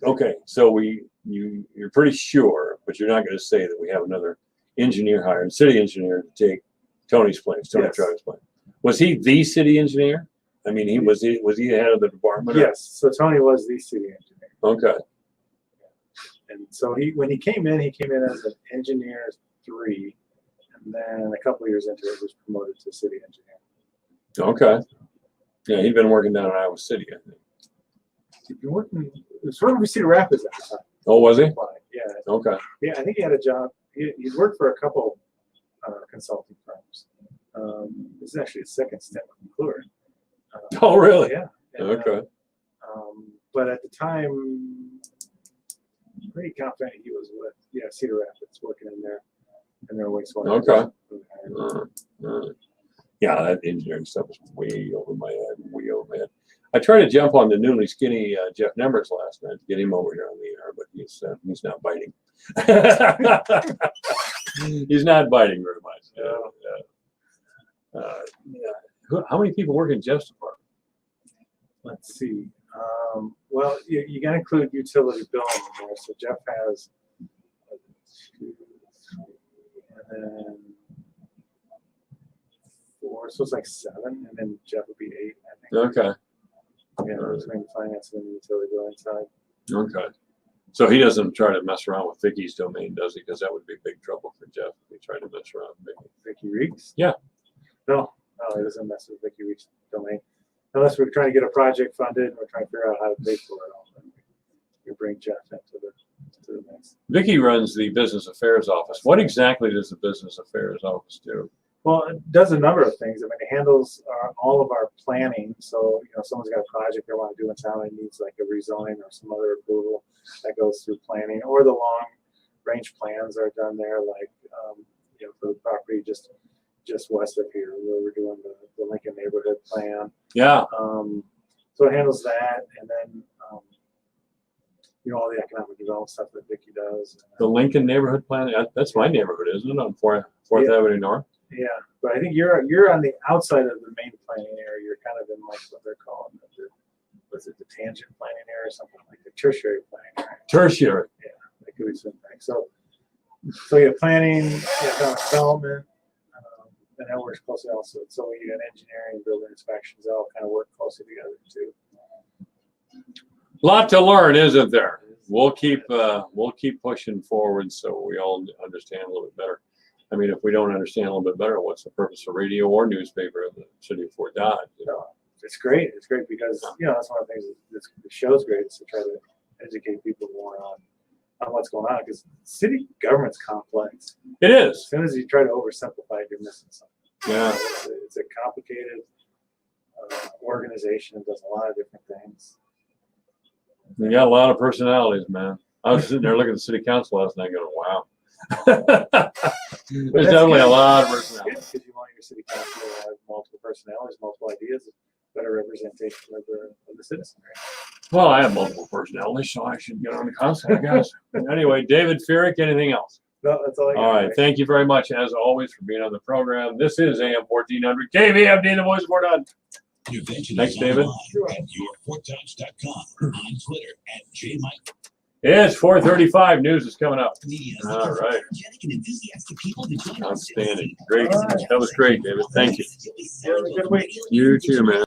[SPEAKER 4] Okay, so you're pretty sure, but you're not going to say that we have another engineer hired, city engineer to take Tony's place, Tony Trotter's place. Was he the city engineer? I mean, was he the head of the department?
[SPEAKER 11] Yes. So Tony was the city engineer.
[SPEAKER 4] Okay.
[SPEAKER 11] And so when he came in as an engineer 3, and then a couple of years into it was promoted to city engineer.
[SPEAKER 4] Okay. Yeah, he'd been working down in Iowa City, I think.
[SPEAKER 11] He'd been working. It was working for Cedar Rapids at the time.
[SPEAKER 4] Oh, was he?
[SPEAKER 11] Yeah.
[SPEAKER 4] Okay.
[SPEAKER 11] Yeah, I think he had a job. He'd worked for a couple consulting firms. This is actually his second stint with McClure.
[SPEAKER 4] Oh, really?
[SPEAKER 11] Yeah. And,
[SPEAKER 4] okay.
[SPEAKER 11] But at the time, I'm pretty confident he was with Cedar Rapids working in their wastewater.
[SPEAKER 4] Okay. Yeah, that engineering stuff is way over my head. I tried to jump on the newly skinny Jeff Nemmers last night to get him over here on the air, but he's not biting. He's not biting very much. How many people work in Jeff's department?
[SPEAKER 11] Let's see. Well, you got to include utility billing in there. So Jeff has 2, 3, and then 4. So it's like 7, and then Jeff would be 8. I think.
[SPEAKER 4] Okay.
[SPEAKER 11] Yeah, between finance and the utility billing side.
[SPEAKER 4] Okay. So he doesn't try to mess around with Vicky's domain, does he? Because that would be big trouble for Jeff if he tried to mess around with
[SPEAKER 11] Vicky Reeks?
[SPEAKER 4] Yeah.
[SPEAKER 11] No, he doesn't mess with Vicky Reeks' domain. Unless we're trying to get a project funded and we're trying to figure out how to pay for it all. We bring Jeff into the mix.
[SPEAKER 4] Vicky runs the business affairs office. What exactly does the business affairs office do?
[SPEAKER 11] Well, it does a number of things. I mean, it handles all of our planning. So, someone's got a project they want to do in town and needs like a rezoning or some other approval that goes through planning, or the long range plans are done there, like, for the property just west of here where we're doing the Lincoln neighborhood plan.
[SPEAKER 4] Yeah.
[SPEAKER 11] So it handles that. And then, all the economic development stuff that Vicky does.
[SPEAKER 4] The Lincoln neighborhood plan? That's my neighborhood, isn't it? On 4th Avenue North?
[SPEAKER 11] Yeah, but I think you're on the outside of the main planning area. You're kind of in like what they're calling the tangent planning area or something like the tertiary planning area.
[SPEAKER 4] Tertiary.
[SPEAKER 11] Yeah, that could be something. So So you have planning, you have economic development, and that works closely also. So you got engineering, building inspections, they all kind of work closely together too.
[SPEAKER 4] Lot to learn, isn't there? We'll keep pushing forward so we all understand a little bit better. I mean, if we don't understand a little bit better, what's the purpose of radio or newspaper in the city of Fort Dodge? You know?
[SPEAKER 11] It's great. It's great because that's one of the things that the show's great, is to try to educate people more on what's going on, because city government's complex.
[SPEAKER 4] It is.
[SPEAKER 11] As soon as you try to oversimplify it, you're missing something.
[SPEAKER 4] Yeah.
[SPEAKER 11] It's a complicated organization. It does a lot of different things.
[SPEAKER 4] We got a lot of personalities, man. I was sitting there looking at the city council last night going, wow. There's definitely a lot of personalities.
[SPEAKER 11] Because you want your city council to have multiple personalities, multiple ideas, better representation of the citizenry.
[SPEAKER 4] Well, I have multiple personalities, so I should get on the council, I guess. Anyway, David Furick, anything else?
[SPEAKER 11] No, that's all I got.
[SPEAKER 4] All right. Thank you very much, as always, for being on the program. This is AM 1400 KVMD, the voice of Fort Dodge. Thanks, David.
[SPEAKER 13] At yourfortdodge.com or on Twitter at JMike.
[SPEAKER 4] It's 4:35. News is coming up. All right. Outstanding. Great. That was great, David. Thank you.
[SPEAKER 11] Good week.
[SPEAKER 4] You too, man.